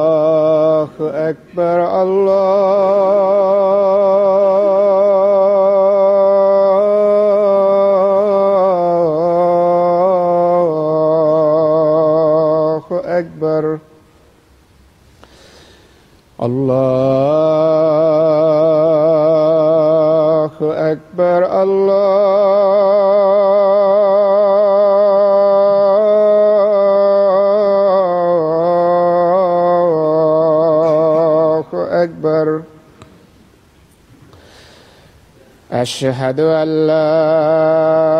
الله أكبر الله أكبر الله أكبر الله أكبر أشهد أن لا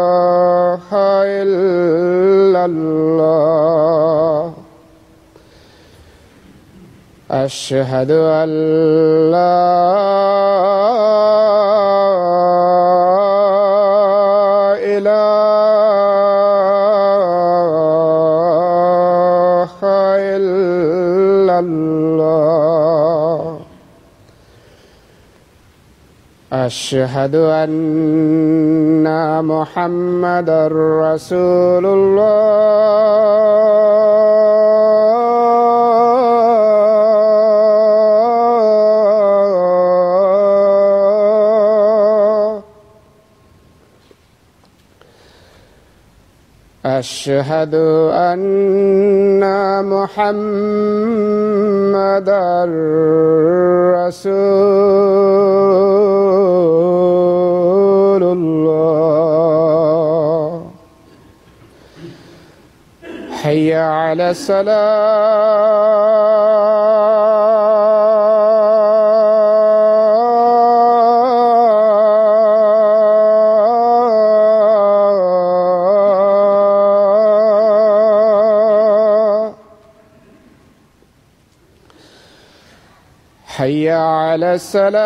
إله إلا الله أشهد أن لا إله إلا الله أشهد أن محمدًا رسول الله أشهد أن محمدًا رسول الله حي على الصلاة حي على الصلاة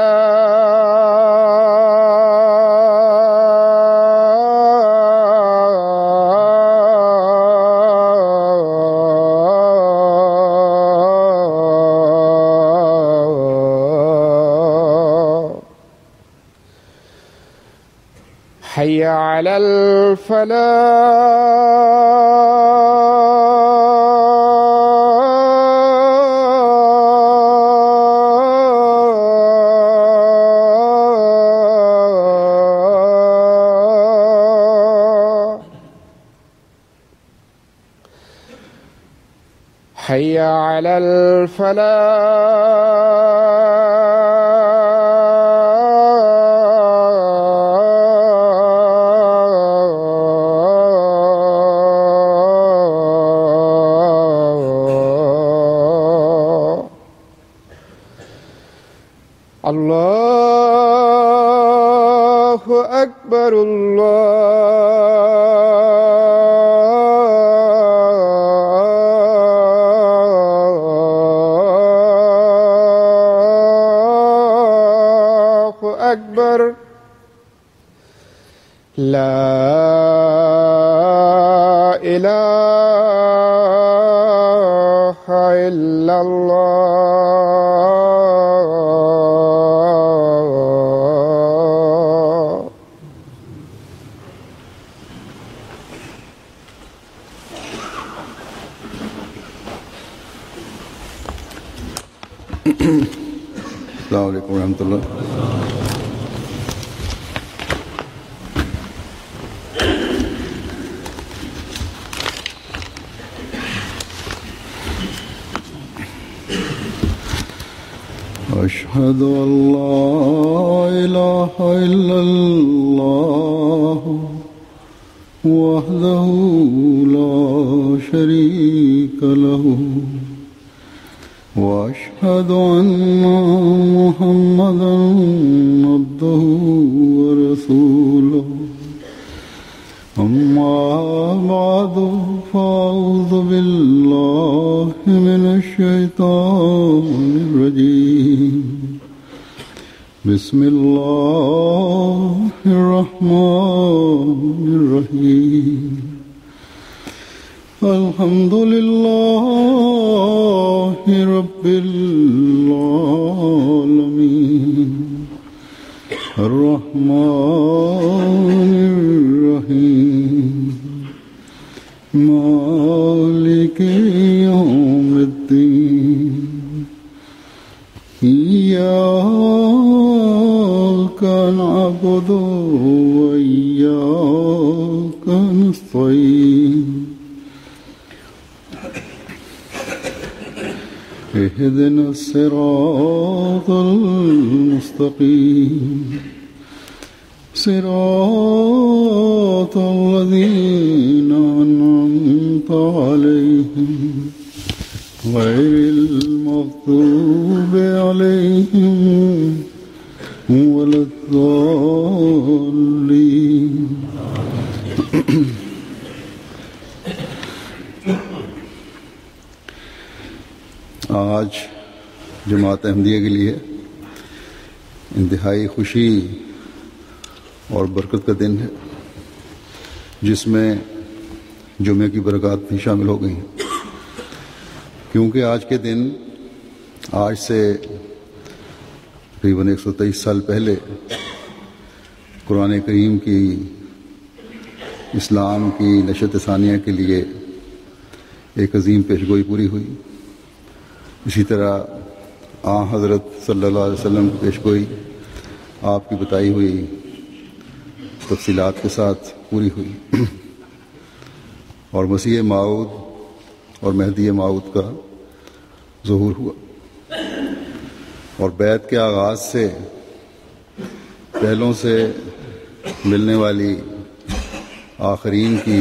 حي على الفلاح حي على الفلاح الله أكبر الله أكبر لا إله إلا الله السلام عليكم ورحمة الله. أشهد أن لا إله إلا الله وحده لا شريك له وأشهد أن محمدًا عبده ورسوله أما بعد فأعوذ بالله من الشيطان الرجيم بسم الله الرحمن الرحيم الحمد لله رب العالمين الرحمن الرحيم مالك يوم الدين إياك نعبد وإياك نستعين اهدنا الصراط المستقيم صراط الذين أنعمت عليهم غير المغضوب عليهم ولا الضالين آج جماعت احمدیہ کے لیے انتہائی خوشی اور برکت کا دن ہے، جس میں جمعے کی برکات بھی شامل ہو گئی ہیں، کیونکہ آج کے دن آج سے تقریباً 123 سال پہلے قرآن کریم کی اسلام کی نشت ثانیہ کے لیے ایک عظیم پیشگوئی پوری ہوئی۔ اسی طرح حضرت صلی اللہ علیہ وسلم کی پیشگوئی آپ کی بتائی ہوئی تفصیلات کے ساتھ پوری ہوئی، اور مسیح موعود اور مہدی موعود کا ظہور ہوا، اور بیعت کے آغاز سے پہلوں سے ملنے والی آخرین کی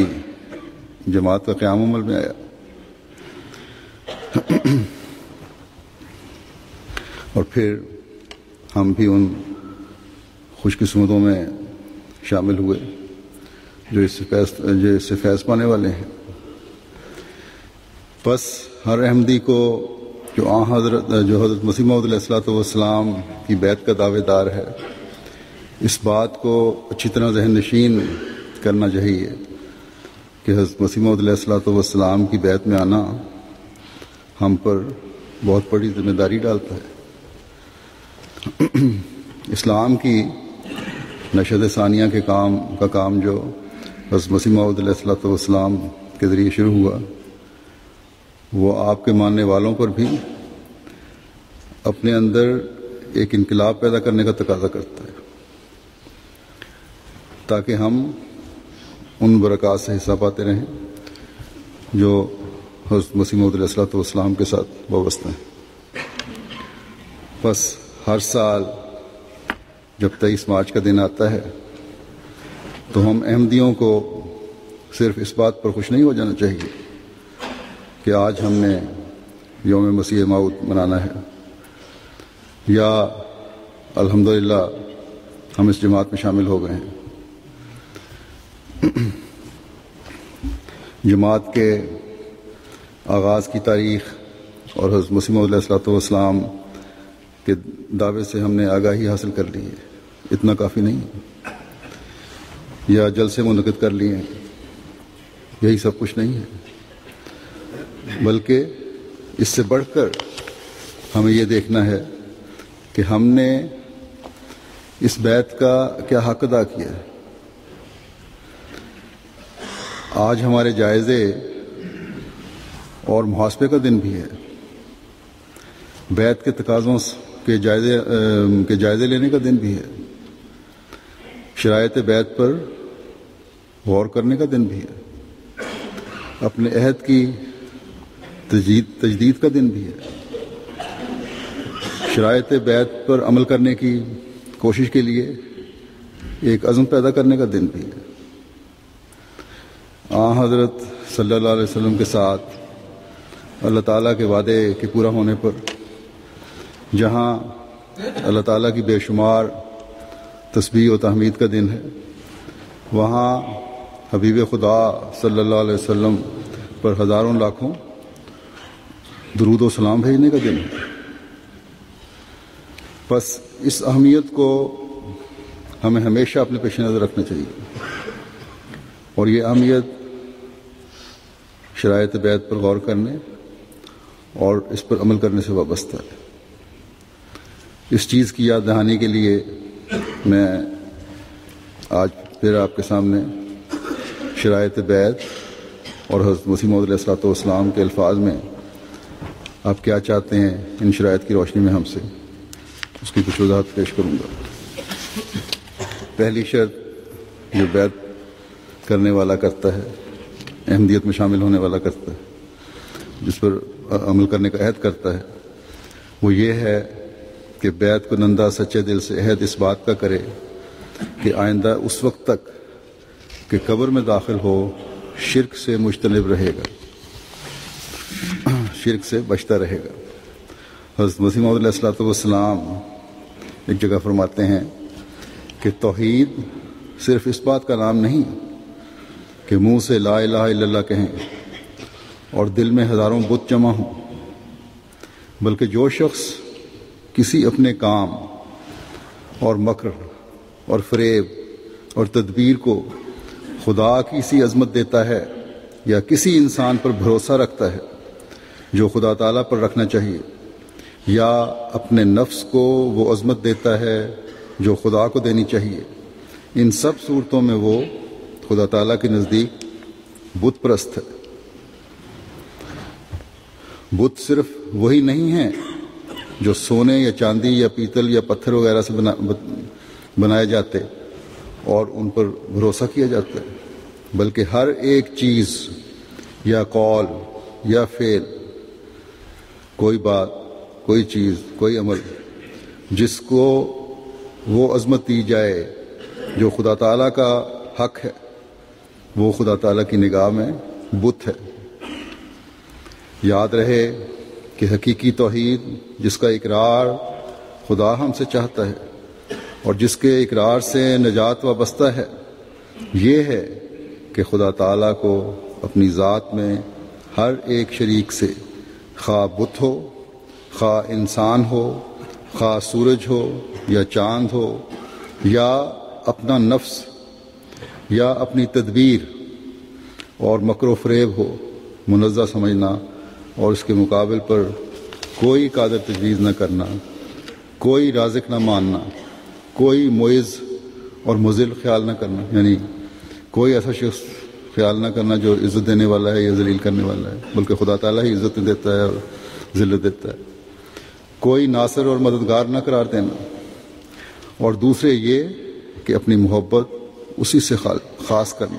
جماعت کا قیام عمل میں آیا، اور پھر ہم بھی ان خوش قسمتوں میں شامل ہوئے جو اس سے فیض پانے والے ہیں۔ بس ہر احمدی کو جو حضرت مسیح موعود علیہ السلام کی بیعت کا دعوے دار ہے، اس بات کو اچھی طرح ذہن نشین کرنا چاہیے کہ حضرت مسیح موعود علیہ السلام کی بیعت میں آنا ہم پر بہت بڑی ذمہ داری ڈالتا ہے۔ اسلام کی نشت ثانیہ کا کام جو حضرت مسیح موعود علیہ السلام کے ذریعے شروع ہوا، وہ آپ کے ماننے والوں پر بھی اپنے اندر ایک انقلاب پیدا کرنے کا تقاضا کرتا ہے، تاکہ ہم ان برکات سے حصہ پاتے رہیں جو حضرت مسیح موعود علیہ السلام کے ساتھ وابستہ ہیں۔ بس ہر سال جب 23 مارچ کا دن آتا ہے تو ہم احمدیوں کو صرف اس بات پر خوش نہیں ہو جانا چاہیے کہ آج ہم نے یوم مسیح موعود منانا ہے، یا الحمدللہ ہم اس جماعت میں شامل ہو گئے ہیں۔ جماعت کے آغاز کی تاریخ اور حضرت مسیح موعود علیہ السلام کے دعوے سے ہم نے آگاہی حاصل کر لی ہے، اتنا کافی نہیں ہے، یا جلسے منعقد کر لیے ہیں، یہی سب کچھ نہیں ہے، بلکہ اس سے بڑھ کر ہمیں یہ دیکھنا ہے کہ ہم نے اس بیعت کا کیا حق ادا کیا ہے۔ آج ہمارے جائزے اور محاسبے کا دن بھی ہے، بیعت کے تقاضوں کے جائزے لینے کا دن بھی ہے، شرائط بیعت پر غور کرنے کا دن بھی ہے، اپنے عہد کی تجدید کا دن بھی ہے، شرائط بیعت پر عمل کرنے کی کوشش کے لیے ایک عزم پیدا کرنے کا دن بھی ہے۔ حضرت صلی اللہ علیہ وسلم کے ساتھ اللہ تعالیٰ کے وعدے کے پورا ہونے پر جہاں اللہ تعالیٰ کی بے شمار تسبیح و تحمید کا دن ہے، وہاں حبیب خدا صلی اللہ علیہ وسلم پر ہزاروں لاکھوں درود و سلام بھیجنے کا دن ہے۔ بس اس اہمیت کو ہمیں ہمیشہ اپنے پیش نظر رکھنا چاہیے، اور یہ اہمیت شرائط بیعت پر غور کرنے اور اس پر عمل کرنے سے وابستہ ہے۔ اس چیز کی یاد دہانی کے لیے میں آج پھر آپ کے سامنے شرائط بیعت اور حضرت مسیح موعود علیہ الصلوۃ والسلام کے الفاظ میں آپ کیا چاہتے ہیں ان شرائط کی روشنی میں ہم سے، اس کی کچھ وضاحت پیش کروں گا۔ پہلی شرط جو بیعت کرنے والا کرتا ہے، احمدیت میں شامل ہونے والا کرتا ہے، جس پر عمل کرنے کا عہد کرتا ہے، وہ یہ ہے کہ بیعت کنندہ سچے دل سے عہد اس بات کا کرے کہ آئندہ اس وقت تک کہ قبر میں داخل ہو شرک سے مجتنب رہے گا، شرک سے بچتا رہے گا۔ حضرت مسیح موعود علیہ الصلوۃ والسلام ایک جگہ فرماتے ہیں کہ توحید صرف اس بات کا نام نہیں کہ منہ سے لا الہ الا اللہ کہیں اور دل میں ہزاروں بت جمع ہوں، بلکہ جو شخص کسی اپنے کام اور مکر اور فریب اور تدبیر کو خدا کی سی عظمت دیتا ہے یا کسی انسان پر بھروسہ رکھتا ہے جو خدا تعالیٰ پر رکھنا چاہیے، یا اپنے نفس کو وہ عظمت دیتا ہے جو خدا کو دینی چاہیے، ان سب صورتوں میں وہ خدا تعالیٰ کے نزدیک بت پرست ہے۔ بت صرف وہی نہیں ہے جو سونے یا چاندی یا پیتل یا پتھر وغیرہ سے بنائے جاتے اور ان پر بھروسہ کیا جاتا ہے، بلکہ ہر ایک چیز یا قول یا فعل، کوئی بات، کوئی چیز، کوئی عمل جس کو وہ عظمت دی جائے جو خدا تعالیٰ کا حق ہے، وہ خدا تعالیٰ کی نگاہ میں بت ہے۔ یاد رہے کہ حقیقی توحید جس کا اقرار خدا ہم سے چاہتا ہے اور جس کے اقرار سے نجات وابستہ ہے، یہ ہے کہ خدا تعالیٰ کو اپنی ذات میں ہر ایک شریک سے، خواہ بت ہو، خواہ انسان ہو، خواہ سورج ہو یا چاند ہو یا اپنا نفس یا اپنی تدبیر اور مکر و فریب ہو، منزہ سمجھنا اور اس کے مقابل پر کوئی قادر تجویز نہ کرنا، کوئی رازق نہ ماننا، کوئی معز اور مذل خیال نہ کرنا، یعنی کوئی ایسا شخص خیال نہ کرنا جو عزت دینے والا ہے یا ذلیل کرنے والا ہے، بلکہ خدا تعالیٰ ہی عزت دیتا ہے اور ذلت دیتا ہے، کوئی ناصر اور مددگار نہ قرار دینا، اور دوسرے یہ کہ اپنی محبت اسی سے خاص کرنا،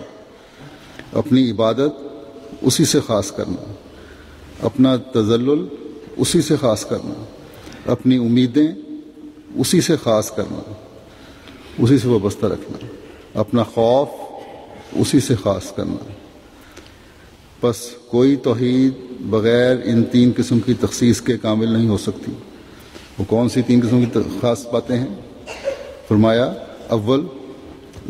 اپنی عبادت اسی سے خاص کرنا، اپنا تذلل اسی سے خاص کرنا، اپنی امیدیں اسی سے خاص کرنا، اسی سے وابستہ رکھنا، اپنا خوف اسی سے خاص کرنا۔ بس کوئی توحید بغیر ان تین قسم کی تخصیص کے کامل نہیں ہو سکتی۔ وہ کون سی تین قسم کی خاص باتیں ہیں؟ فرمایا، اول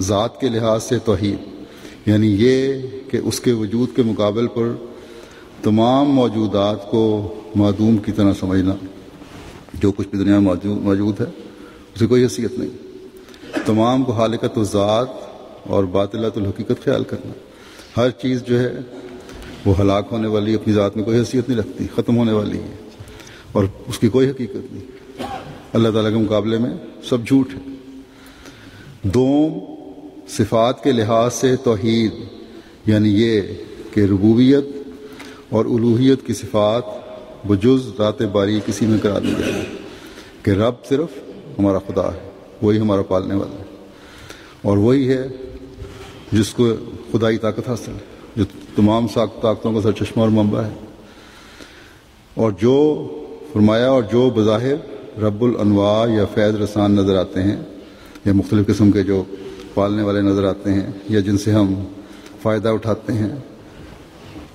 ذات کے لحاظ سے توحید، یعنی یہ کہ اس کے وجود کے مقابل پر تمام موجودات کو معدوم کی طرح سمجھنا، جو کچھ بھی دنیا میں موجود ہے اسے کوئی حیثیت نہیں، تمام کو خالقۃ الذات اور باطلۃ الحقیقت خیال کرنا، ہر چیز جو ہے وہ ہلاک ہونے والی، اپنی ذات میں کوئی حیثیت نہیں رکھتی، ختم ہونے والی ہے اور اس کی کوئی حقیقت نہیں، اللہ تعالیٰ کے مقابلے میں سب جھوٹ ہے۔ دوم، صفات کے لحاظ سے توحید، یعنی یہ کہ ربوبیت اور الوہیت کی صفات بجز ذات باری کسی میں قرار دی جائے، کہ رب صرف ہمارا خدا ہے، وہی ہمارا پالنے والا ہے، اور وہی ہے جس کو خدائی طاقت حاصل ہے، جو تمام طاقتوں کا سرچشمہ اور منبع ہے، اور جو فرمایا اور جو بظاہر رب الانواع یا فیض رسان نظر آتے ہیں، یا مختلف قسم کے جو پالنے والے نظر آتے ہیں یا جن سے ہم فائدہ اٹھاتے ہیں،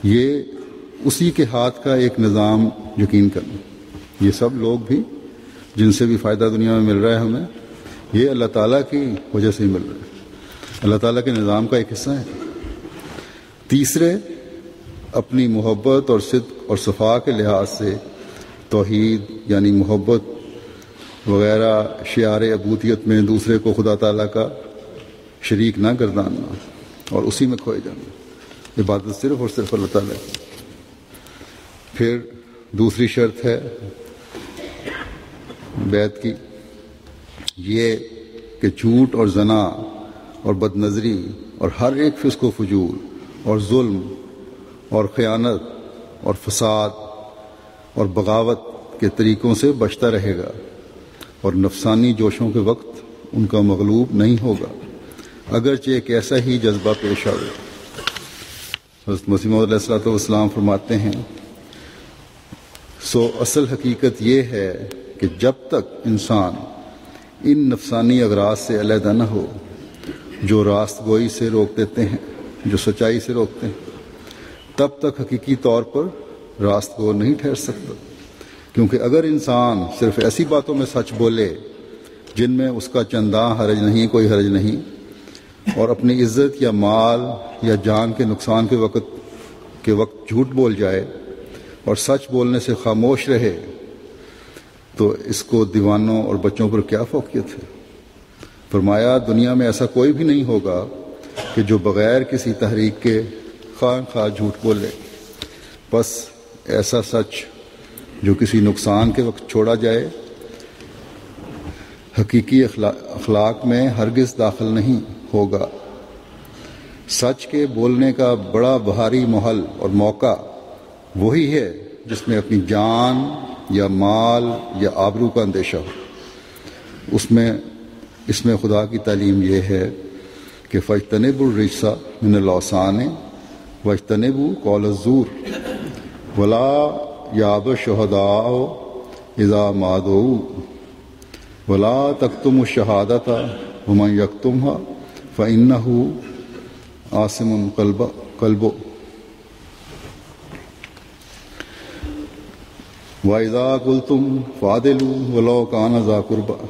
یہ اسی کے ہاتھ کا ایک نظام یقین کرنا۔ یہ سب لوگ بھی جن سے بھی فائدہ دنیا میں مل رہا ہے ہمیں، یہ اللہ تعالیٰ کی وجہ سے ہی مل رہا ہے، اللہ تعالیٰ کے نظام کا ایک حصہ ہے۔ تیسرے، اپنی محبت اور صدق اور صفا کے لحاظ سے توحید، یعنی محبت وغیرہ شعار عبودیت میں دوسرے کو خدا تعالیٰ کا شریک نہ گرداننا اور اسی میں کھوئے جانا، عبادت صرف اور صرف اللہ تعالیٰ کی۔ پھر دوسری شرط ہے بیعت کی، یہ کہ جھوٹ اور زنا اور بد نظری اور ہر ایک فسق و فجور اور ظلم اور خیانت اور فساد اور بغاوت کے طریقوں سے بچتا رہے گا اور نفسانی جوشوں کے وقت ان کا مغلوب نہیں ہوگا، اگرچہ ایک ایسا ہی جذبہ پیش آئے۔ حضرت مسیح موعود علیہ الصلوۃ والسلام فرماتے ہیں، سو اصل حقیقت یہ ہے کہ جب تک انسان ان نفسانی اغراض سے علیحدہ نہ ہو جو راست گوئی سے روک دیتے ہیں، جو سچائی سے روکتے ہیں، تب تک حقیقی طور پر راست گو نہیں ٹھہر سکتا، کیونکہ اگر انسان صرف ایسی باتوں میں سچ بولے جن میں اس کا چنداں حرج نہیں، کوئی حرج نہیں، اور اپنی عزت یا مال یا جان کے نقصان کے وقت جھوٹ بول جائے اور سچ بولنے سے خاموش رہے، تو اس کو دیوانوں اور بچوں پر کیا فوقیت ہے۔ فرمایا دنیا میں ایسا کوئی بھی نہیں ہوگا کہ جو بغیر کسی تحریک کے خواہ جھوٹ بولے، بس ایسا سچ جو کسی نقصان کے وقت چھوڑا جائے حقیقی اخلاق میں ہرگز داخل نہیں ہوگا۔ سچ کے بولنے کا بڑا بھاری محل اور موقع وہی ہے جس میں اپنی جان یا مال یا آبرو کا اندیشہ ہو۔ اس میں خدا کی تعلیم یہ ہے کہ فاجتنبوا الرجس من الاوثان واجتنبوا قول الزور ولا یاب الشہداء اذا ما دعوا ولا تکتموا الشہادۃ ومن یکتمها فإنه آثم قلبه وَإِذَا قُلْتُمْ فَعْدِلُوا وَلَوْ كَانَ ذَا قُرْبَىٰ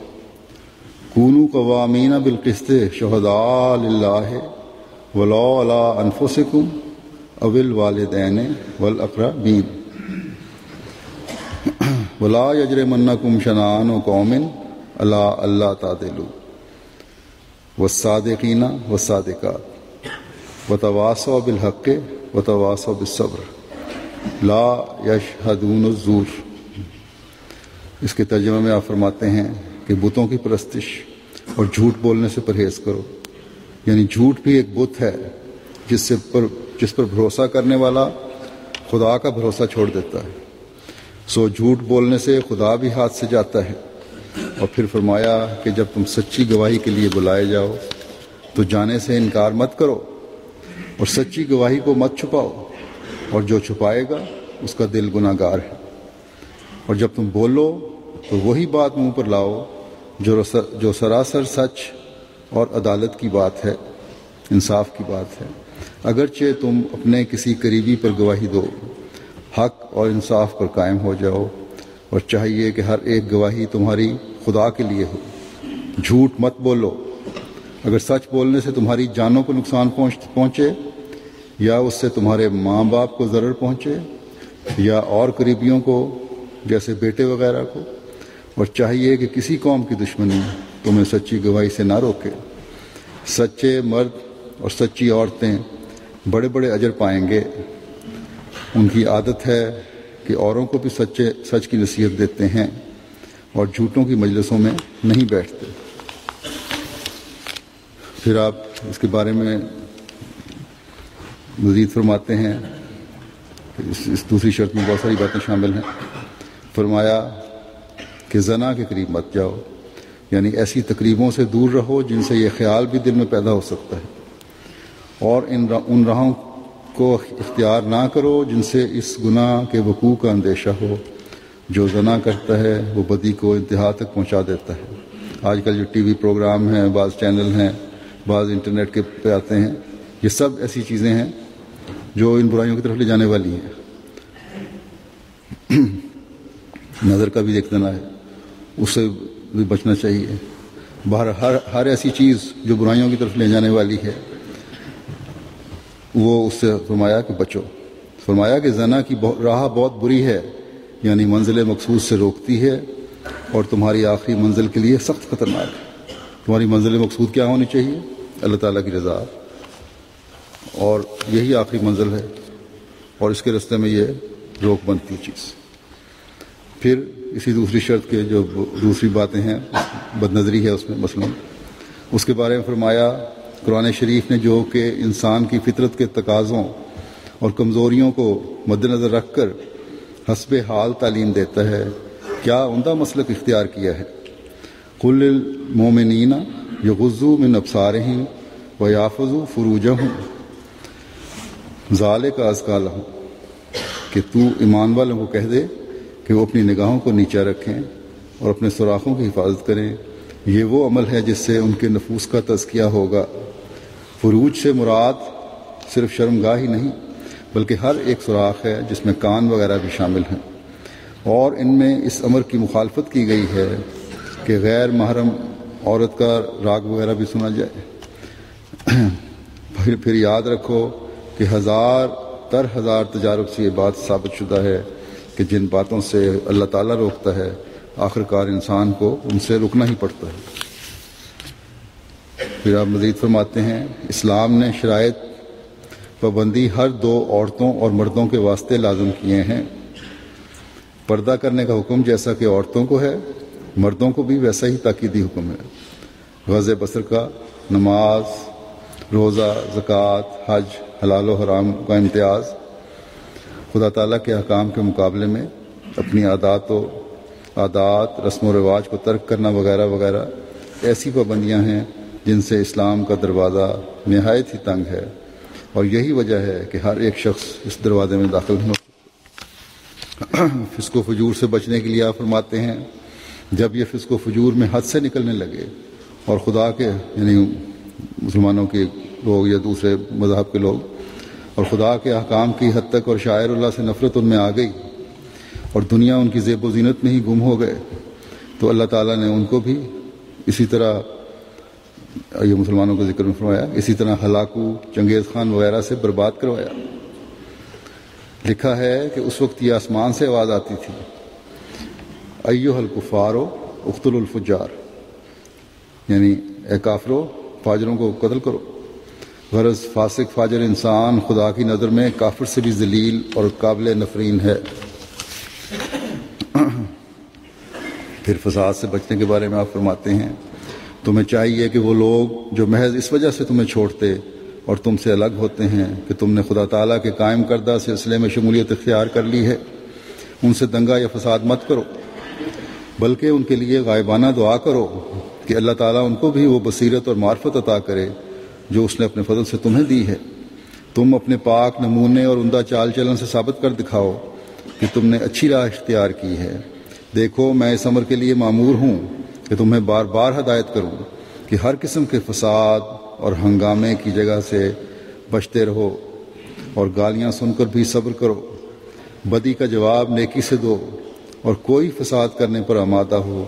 كُونُوا قَوَّامِينَ بِالْقِسْطِ شُهَدَاءَ لِلَّهِ وَلَوْ عَلَىٰ أَنفُسِكُمْ أَوِ الْوَالِدَيْنِ وَالْأَقْرَبِينَ وَلَا يَجْرِمَنَّكُمْ شَنَآنُ قَوْمٍ عَلَىٰ أَلَّا تَعْدِلُوا وَالصَّادِقِينَ وَالصَّادِقَاتِ وَتَوَاصَوْا بِالْحَقِّ وَتَوَاصَوْا بِالصَّبْرِ لا یشہدون الزور۔ اس کے ترجمے میں آپ فرماتے ہیں کہ بتوں کی پرستش اور جھوٹ بولنے سے پرہیز کرو، یعنی جھوٹ بھی ایک بت ہے جس پر بھروسہ کرنے والا خدا کا بھروسہ چھوڑ دیتا ہے، سو جھوٹ بولنے سے خدا بھی ہاتھ سے جاتا ہے۔ اور پھر فرمایا کہ جب تم سچی گواہی کے لیے بلائے جاؤ تو جانے سے انکار مت کرو اور سچی گواہی کو مت چھپاؤ، اور جو چھپائے گا اس کا دل گناہ گار ہے۔ اور جب تم بولو تو وہی بات منہ پر لاؤ جو سراسر سچ اور عدالت کی بات ہے، انصاف کی بات ہے، اگرچہ تم اپنے کسی قریبی پر گواہی دو، حق اور انصاف پر قائم ہو جاؤ، اور چاہیے کہ ہر ایک گواہی تمہاری خدا کے لیے ہو۔ جھوٹ مت بولو، اگر سچ بولنے سے تمہاری جانوں کو نقصان پہنچے یا اس سے تمہارے ماں باپ کو ضرر پہنچے یا اور قریبیوں کو جیسے بیٹے وغیرہ کو، اور چاہیے کہ کسی قوم کی دشمنی تمہیں سچی گواہی سے نہ روکے۔ سچے مرد اور سچی عورتیں بڑے بڑے اجر پائیں گے۔ ان کی عادت ہے کہ اوروں کو بھی سچ کی نصیحت دیتے ہیں اور جھوٹوں کی مجلسوں میں نہیں بیٹھتے۔ پھر آپ اس کے بارے میں مزید فرماتے ہیں کہ اس دوسری شرط میں بہت ساری باتیں شامل ہیں۔ فرمایا کہ زنا کے قریب مت جاؤ، یعنی ایسی تقریبوں سے دور رہو جن سے یہ خیال بھی دل میں پیدا ہو سکتا ہے، اور ان راہوں کو اختیار نہ کرو جن سے اس گناہ کے وقوع کا اندیشہ ہو۔ جو زنا کرتا ہے وہ بدی کو انتہا تک پہنچا دیتا ہے۔ آج کل جو ٹی وی پروگرام ہیں، بعض چینل ہیں، بعض انٹرنیٹ کے پہ آتے ہیں، یہ سب ایسی چیزیں ہیں جو ان برائیوں کی طرف لے جانے والی ہیں۔ نظر کا بھی دیکھ دینا ہے، اس سے بھی بچنا چاہیے۔ ہر ایسی چیز جو برائیوں کی طرف لے جانے والی ہے وہ اس سے فرمایا کہ بچو۔ فرمایا کہ زنا کی راہ بہت بری ہے، یعنی منزل مقصود سے روکتی ہے اور تمہاری آخری منزل کے لیے سخت خطرناک ہے۔ تمہاری منزل مقصود کیا ہونی چاہیے؟ اللہ تعالیٰ کی رضا، اور یہی آخری منزل ہے، اور اس کے راستے میں یہ روک بنتی چیز۔ پھر اسی دوسری شرط کے جو دوسری باتیں ہیں، بد نظری ہے اس میں، مثلا اس کے بارے میں فرمایا قرآن شریف نے جو کہ انسان کی فطرت کے تقاضوں اور کمزوریوں کو مد نظر رکھ کر حسب حال تعلیم دیتا ہے، کیا عمدہ مسلک اختیار کیا ہے؟ قل للمؤمنین یغضوا من ابصارہم ویحفظوا فروجہم ذالک ازکی لہم، کہ تو ایمان والوں کو کہہ دے کہ وہ اپنی نگاہوں کو نیچا رکھیں اور اپنے سوراخوں کی حفاظت کریں، یہ وہ عمل ہے جس سے ان کے نفوس کا تزکیہ ہوگا۔ فروج سے مراد صرف شرمگاہ ہی نہیں بلکہ ہر ایک سوراخ ہے جس میں کان وغیرہ بھی شامل ہیں، اور ان میں اس امر کی مخالفت کی گئی ہے کہ غیر محرم عورت کا راگ وغیرہ بھی سنا جائے۔ پھر یاد رکھو کہ ہزار تجارب سے یہ بات ثابت شدہ ہے کہ جن باتوں سے اللہ تعالیٰ روکتا ہے آخرکار انسان کو ان سے رکنا ہی پڑتا ہے۔ پھر آپ مزید فرماتے ہیں اسلام نے شرائط پابندی ہر دو عورتوں اور مردوں کے واسطے لازم کیے ہیں۔ پردہ کرنے کا حکم جیسا کہ عورتوں کو ہے، مردوں کو بھی ویسا ہی تاکیدی حکم ہے۔ غض بصر کا، نماز، روزہ، زکوٰۃ، حج، حلال و حرام کا امتیاز، خدا تعالیٰ کے احکام کے مقابلے میں اپنی عادات، رسم و رواج کو ترک کرنا وغیرہ وغیرہ ایسی پابندیاں ہیں جن سے اسلام کا دروازہ نہایت ہی تنگ ہے، اور یہی وجہ ہے کہ ہر ایک شخص اس دروازے میں داخل نہیں ہو سکتا۔ فسق و فجور سے بچنے کے لیے آپ فرماتے ہیں جب یہ فسق و فجور میں حد سے نکلنے لگے اور خدا کے یعنی مسلمانوں کے لوگ یا دوسرے مذہب کے لوگ اور خدا کے احکام کی حد تک اور شاعر اللہ سے نفرت ان میں آ گئی اور دنیا ان کی زیب و زینت میں ہی گم ہو گئے، تو اللہ تعالیٰ نے ان کو بھی اسی طرح، یہ مسلمانوں کو ذکر میں فرمایا، اسی طرح ہلاکو، چنگیز خان وغیرہ سے برباد کروایا۔ لکھا ہے کہ اس وقت یہ آسمان سے آواز آتی تھی، ایھا الکفار اقتلوا الفجار، یعنی اے کافرو فاجروں کو قتل کرو۔ غرض فاسق فاجر انسان خدا کی نظر میں کافر سے بھی ذلیل اور قابل نفرین ہے۔ پھر فساد سے بچنے کے بارے میں آپ فرماتے ہیں تمہیں چاہیے کہ وہ لوگ جو محض اس وجہ سے تمہیں چھوڑتے اور تم سے الگ ہوتے ہیں کہ تم نے خدا تعالیٰ کے قائم کردہ سلسلے میں شمولیت اختیار کر لی ہے، ان سے دنگا یا فساد مت کرو، بلکہ ان کے لیے غائبانہ دعا کرو کہ اللہ تعالیٰ ان کو بھی وہ بصیرت اور معرفت عطا کرے جو اس نے اپنے فضل سے تمہیں دی ہے۔ تم اپنے پاک نمونے اور عمدہ چال چلن سے ثابت کر دکھاؤ کہ تم نے اچھی راہ اختیار کی ہے۔ دیکھو میں اس امر کے لیے مامور ہوں کہ تمہیں بار بار ہدایت کروں کہ ہر قسم کے فساد اور ہنگامے کی جگہ سے بچتے رہو، اور گالیاں سن کر بھی صبر کرو۔ بدی کا جواب نیکی سے دو، اور کوئی فساد کرنے پر آمادہ ہو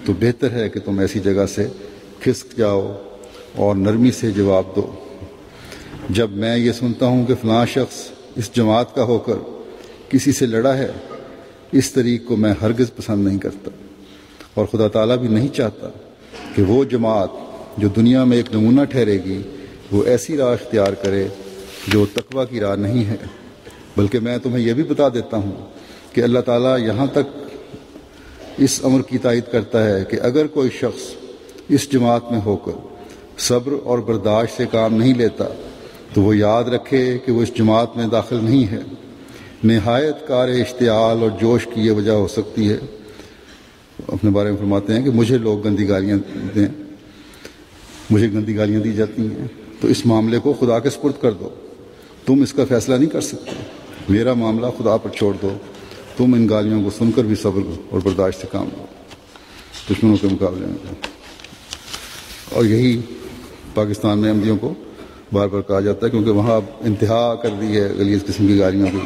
تو بہتر ہے کہ تم ایسی جگہ سے کھسک جاؤ اور نرمی سے جواب دو۔ جب میں یہ سنتا ہوں کہ فلاں شخص اس جماعت کا ہو کر کسی سے لڑا ہے، اس طریق کو میں ہرگز پسند نہیں کرتا، اور خدا تعالیٰ بھی نہیں چاہتا کہ وہ جماعت جو دنیا میں ایک نمونہ ٹھہرے گی وہ ایسی راہ اختیار کرے جو تقویٰ کی راہ نہیں ہے۔ بلکہ میں تمہیں یہ بھی بتا دیتا ہوں کہ اللہ تعالیٰ یہاں تک اس امر کی تائید کرتا ہے کہ اگر کوئی شخص اس جماعت میں ہو کر صبر اور برداشت سے کام نہیں لیتا تو وہ یاد رکھے کہ وہ اس جماعت میں داخل نہیں ہے۔ نہایت کار اشتعال اور جوش کی یہ وجہ ہو سکتی ہے۔ اپنے بارے میں فرماتے ہیں کہ مجھے لوگ گندی گالیاں دی جاتی ہیں، تو اس معاملے کو خدا کے سپرد کر دو، تم اس کا فیصلہ نہیں کر سکتے، میرا معاملہ خدا پر چھوڑ دو، تم ان گالیوں کو سن کر بھی صبر اور برداشت سے کام لو دشمنوں کے مقابلے میں۔ اور یہی پاکستان میں احمدیوں کو بار بار کہا جاتا ہے، کیونکہ وہاں اب انتہا کر دی ہے غلیظ قسم کی گالیوں کی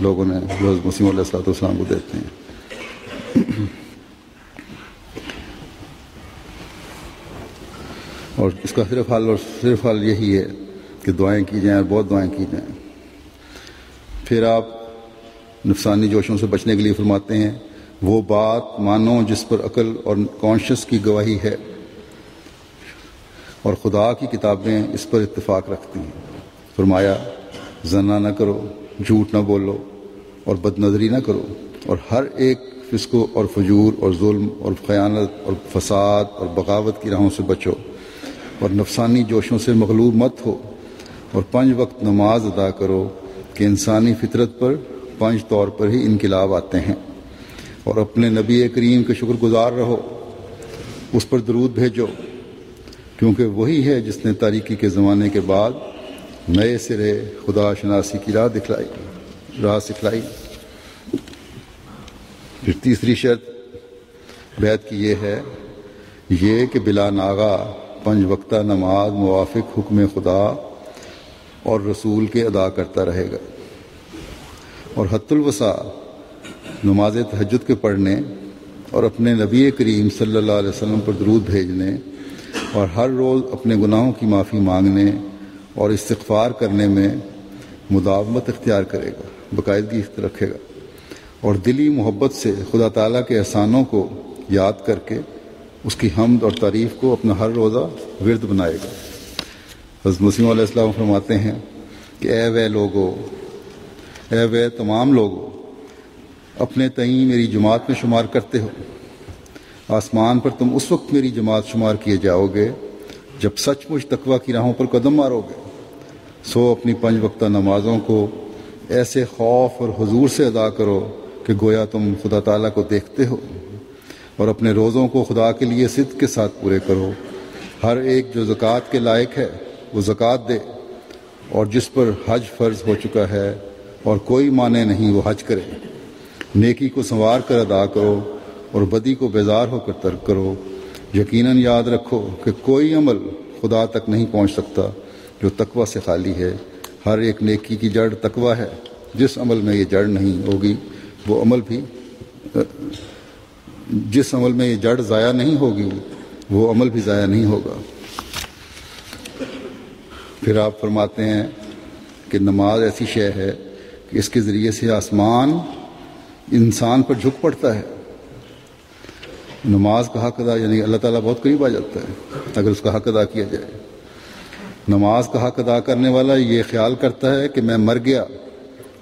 لوگوں نے جو مسیح علیہ السلام کو دیتے ہیں۔ اور اس کا صرف حل یہی ہے کہ دعائیں کی جائیں، اور بہت دعائیں کی جائیں۔ پھر آپ نفسانی جوشوں سے بچنے کے لیے فرماتے ہیں وہ بات مانو جس پر عقل اور کانشس کی گواہی ہے، اور خدا کی کتابیں اس پر اتفاق رکھتی ہیں۔ فرمایا زنا نہ کرو، جھوٹ نہ بولو اور بد نظری نہ کرو، اور ہر ایک فسق اور فجور اور ظلم اور خیانت اور فساد اور بغاوت کی راہوں سے بچو، اور نفسانی جوشوں سے مغلوب مت ہو، اور 5 وقت نماز ادا کرو کہ انسانی فطرت پر 5 طور پر ہی انقلاب آتے ہیں، اور اپنے نبی کریم کے شکر گزار رہو، اس پر درود بھیجو، کیونکہ وہی ہے جس نے تاریکی کے زمانے کے بعد نئے سرے خدا شناسی کی راہ سکھلائی۔ پھر تیسری شرط بیعت کی یہ کہ بلا ناغہ 5 وقتہ نماز موافق حکم خدا اور رسول کے ادا کرتا رہے گا، اور حت الوسع نماز تہجد کے پڑھنے اور اپنے نبی کریم صلی اللہ علیہ وسلم پر درود بھیجنے اور ہر روز اپنے گناہوں کی معافی مانگنے اور استغفار کرنے میں مداومت اختیار کرے گا، باقاعدگی رکھے گا، اور دلی محبت سے خدا تعالیٰ کے احسانوں کو یاد کر کے اس کی حمد اور تعریف کو اپنا ہر روزہ ورد بنائے گا۔ حضرت مسیح علیہ السلام فرماتے ہیں کہ اے وہ تمام لوگو، اپنے تئیں میری جماعت میں شمار کرتے ہو، آسمان پر تم اس وقت میری جماعت شمار کیے جاؤ گے جب سچ مچ تقویٰ کی راہوں پر قدم مارو گے۔ سو اپنی 5 وقتہ نمازوں کو ایسے خوف اور حضور سے ادا کرو کہ گویا تم خدا تعالیٰ کو دیکھتے ہو، اور اپنے روزوں کو خدا کے لیے صدق کے ساتھ پورے کرو۔ ہر ایک جو زکوٰۃ کے لائق ہے وہ زکوٰۃ دے، اور جس پر حج فرض ہو چکا ہے اور کوئی معنی نہیں وہ حج کرے۔ نیکی کو سنوار کر ادا کرو اور بدی کو بیزار ہو کر ترک کرو۔ یقیناً یاد رکھو کہ کوئی عمل خدا تک نہیں پہنچ سکتا جو تقویٰ سے خالی ہے۔ ہر ایک نیکی کی جڑ تقویٰ ہے۔ جس عمل میں یہ جڑ نہیں ہوگی وہ عمل بھی جس عمل میں یہ جڑ ضائع نہیں ہوگی وہ عمل بھی ضائع نہیں ہوگا۔ پھر آپ فرماتے ہیں کہ نماز ایسی شے ہے کہ اس کے ذریعے سے آسمان انسان پر جھک پڑتا ہے۔ نماز کا حق ادا، یعنی اللہ تعالیٰ بہت قریب آ جاتا ہے اگر اس کا حق ادا کیا جائے۔ نماز کا حق ادا کرنے والا یہ خیال کرتا ہے کہ میں مر گیا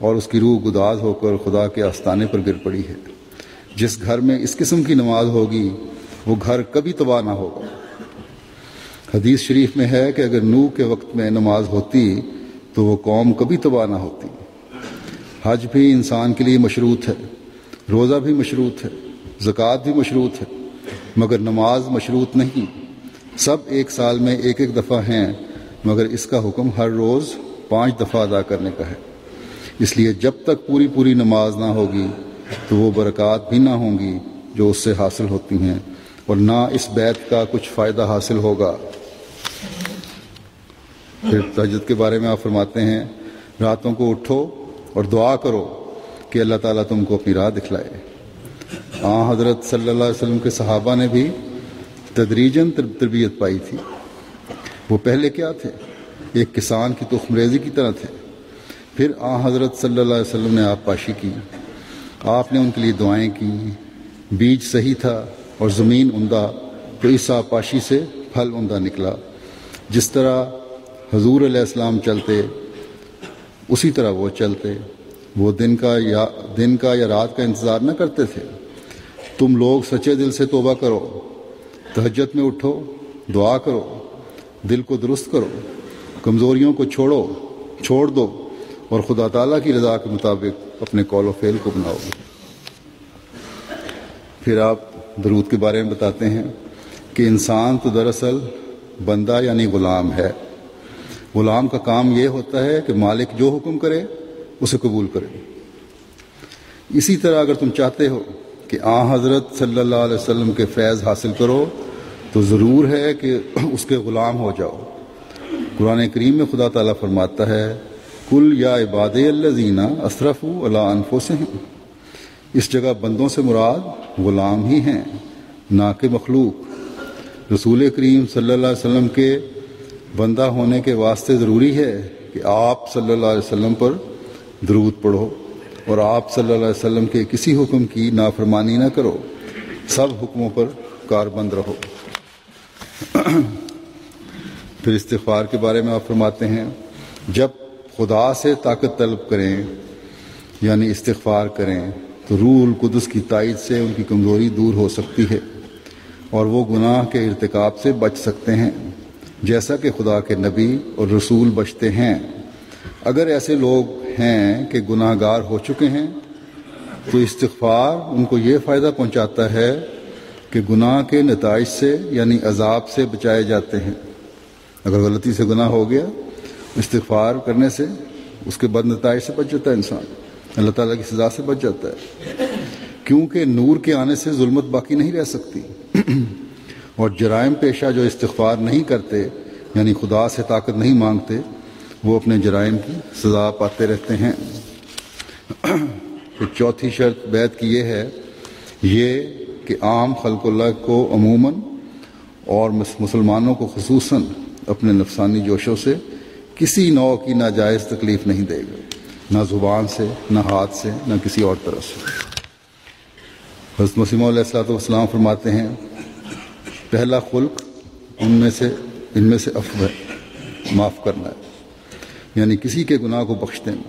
اور اس کی روح گداز ہو کر خدا کے آستانے پر گر پڑی ہے۔ جس گھر میں اس قسم کی نماز ہوگی وہ گھر کبھی تباہ نہ ہوگا۔ حدیث شریف میں ہے کہ اگر نوح کے وقت میں نماز ہوتی تو وہ قوم کبھی تباہ نہ ہوتی۔ حج بھی انسان کے لیے مشروط ہے، روزہ بھی مشروط ہے، زکوٰۃ بھی مشروط ہے، مگر نماز مشروط نہیں۔ سب ایک سال میں ایک دفعہ ہیں، مگر اس کا حکم ہر روز 5 دفعہ ادا کرنے کا ہے۔ اس لیے جب تک پوری نماز نہ ہوگی تو وہ برکات بھی نہ ہوں گی جو اس سے حاصل ہوتی ہیں، اور نہ اس بیعت کا کچھ فائدہ حاصل ہوگا۔ پھر تہجد کے بارے میں آپ فرماتے ہیں راتوں کو اٹھو اور دعا کرو کہ اللہ تعالیٰ تم کو اپنی راہ دکھلائے۔ حضرت صلی اللہ علیہ وسلم کے صحابہ نے بھی تدریجاً تربیت پائی تھی۔ وہ پہلے کیا تھے؟ ایک کسان کی تخم ریزی کی طرح تھے۔ پھر حضرت صلی اللہ علیہ وسلم نے آپ پاشی کی، آپ نے ان کے لیے دعائیں کی، بیج صحیح تھا اور زمین عمدہ، تو اس آبپاشی سے پھل عمدہ نکلا۔ جس طرح حضور علیہ السلام چلتے اسی طرح وہ چلتے۔ وہ دن کا یا رات کا انتظار نہ کرتے تھے۔ تم لوگ سچے دل سے توبہ کرو، تہجد میں اٹھو، دعا کرو، دل کو درست کرو، کمزوریوں کو چھوڑ دو اور خدا تعالیٰ کی رضا کے مطابق اپنے قول و فعل کو بناؤ۔ پھر آپ درود کے بارے میں بتاتے ہیں کہ انسان تو دراصل بندہ یعنی غلام ہے۔ غلام کا کام یہ ہوتا ہے کہ مالک جو حکم کرے اسے قبول کرے۔ اسی طرح اگر تم چاہتے ہو کہ حضرت صلی اللہ علیہ وسلم کے فیض حاصل کرو تو ضرور ہے کہ اس کے غلام ہو جاؤ۔ قرآن کریم میں خدا تعالیٰ فرماتا ہے کل یا عباد الذین اسرفوا علی انفسہم۔ اس جگہ بندوں سے مراد غلام ہی ہیں، نہ کہ مخلوق۔ رسول کریم صلی اللہ علیہ وسلم کے بندہ ہونے کے واسطے ضروری ہے کہ آپ صلی اللہ علیہ وسلم پر درود پڑھو اور آپ صلی اللہ علیہ وسلم کے کسی حکم کی نافرمانی نہ کرو، سب حکموں پر کاربند رہو۔ پھر استغفار کے بارے میں آپ فرماتے ہیں، جب خدا سے طاقت طلب کریں یعنی استغفار کریں تو روح القدس کی تائید سے ان کی کمزوری دور ہو سکتی ہے اور وہ گناہ کے ارتکاب سے بچ سکتے ہیں، جیسا کہ خدا کے نبی اور رسول بچتے ہیں۔ اگر ایسے لوگ ہیں کہ گناہ گار ہو چکے ہیں تو استغفار ان کو یہ فائدہ پہنچاتا ہے کہ گناہ کے نتائج سے یعنی عذاب سے بچائے جاتے ہیں۔ اگر غلطی سے گناہ ہو گیا، استغفار کرنے سے اس کے بد نتائج سے بچ جاتا ہے انسان، اللہ تعالیٰ کی سزا سے بچ جاتا ہے، کیونکہ نور کے آنے سے ظلمت باقی نہیں رہ سکتی۔ اور جرائم پیشہ جو استغفار نہیں کرتے یعنی خدا سے طاقت نہیں مانگتے، وہ اپنے جرائم کی سزا پاتے رہتے ہیں۔ پھر چوتھی شرط بیعت کی یہ ہے یہ کہ عام خلق اللہ کو عموماً اور مسلمانوں کو خصوصاً اپنے نفسانی جوشوں سے کسی نوع کی ناجائز تکلیف نہیں دے گا، نہ زبان سے، نہ ہاتھ سے، نہ کسی اور طرح سے۔ حضرت مسیح موعود علیہ السلام فرماتے ہیں، پہلا خلق ان میں سے عفو ہے، معاف کرنا ہے، یعنی کسی کے گناہ کو بخش دینا۔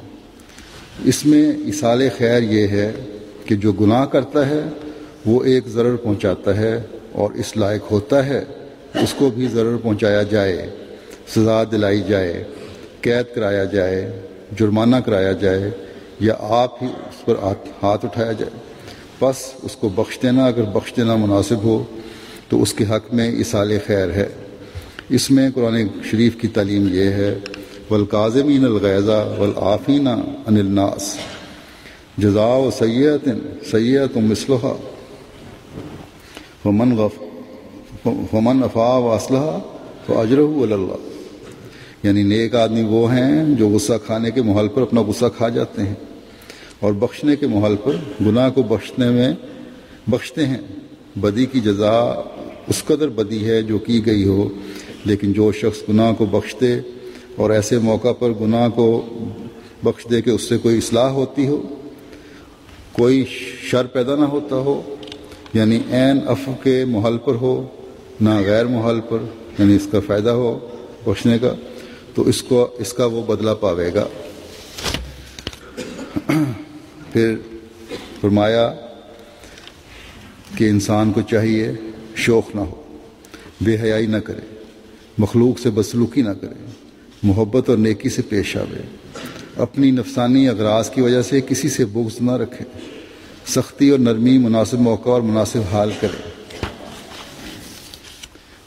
اس میں ایصال خیر یہ ہے کہ جو گناہ کرتا ہے وہ ایک ضرر پہنچاتا ہے اور اس لائق ہوتا ہے اس کو بھی ضرر پہنچایا جائے، سزا دلائی جائے، قید کرایا جائے، جرمانہ کرایا جائے یا آپ ہی اس پر ہاتھ اٹھایا جائے، بس اس کو بخش دینا اگر بخش دینا مناسب ہو تو اس کے حق میں ایصال خیر ہے۔ اس میں قرآن شریف کی تعلیم یہ ہے، والکاظمین الغیظ والعافین عن الناس جزاء سیئۃ سیئۃ مثلھا فمن عفا واصلح فاجرہ علی اللہ، یعنی نیک آدمی وہ ہیں جو غصہ کھانے کے محل پر اپنا غصہ کھا جاتے ہیں اور بخشنے کے محل پر گناہ کو بخشتے ہیں۔ بدی کی جزا اس قدر بدی ہے جو کی گئی ہو، لیکن جو شخص گناہ کو بخش دے اور ایسے موقع پر گناہ کو بخش دے کہ اس سے کوئی اصلاح ہوتی ہو، کوئی شر پیدا نہ ہوتا ہو، یعنی عین عفو کے محل پر ہو نہ غیر محل پر، یعنی اس کا فائدہ ہو بخشنے کا، تو اس کا وہ بدلہ پاوے گا۔ پھر فرمایا کہ انسان کو چاہیے شوق نہ ہو، بے حیائی نہ کرے، مخلوق سے بدسلوکی نہ کرے، محبت اور نیکی سے پیش آوے، اپنی نفسانی اغراض کی وجہ سے کسی سے بغض نہ رکھے، سختی اور نرمی مناسب موقع اور مناسب حال کرے۔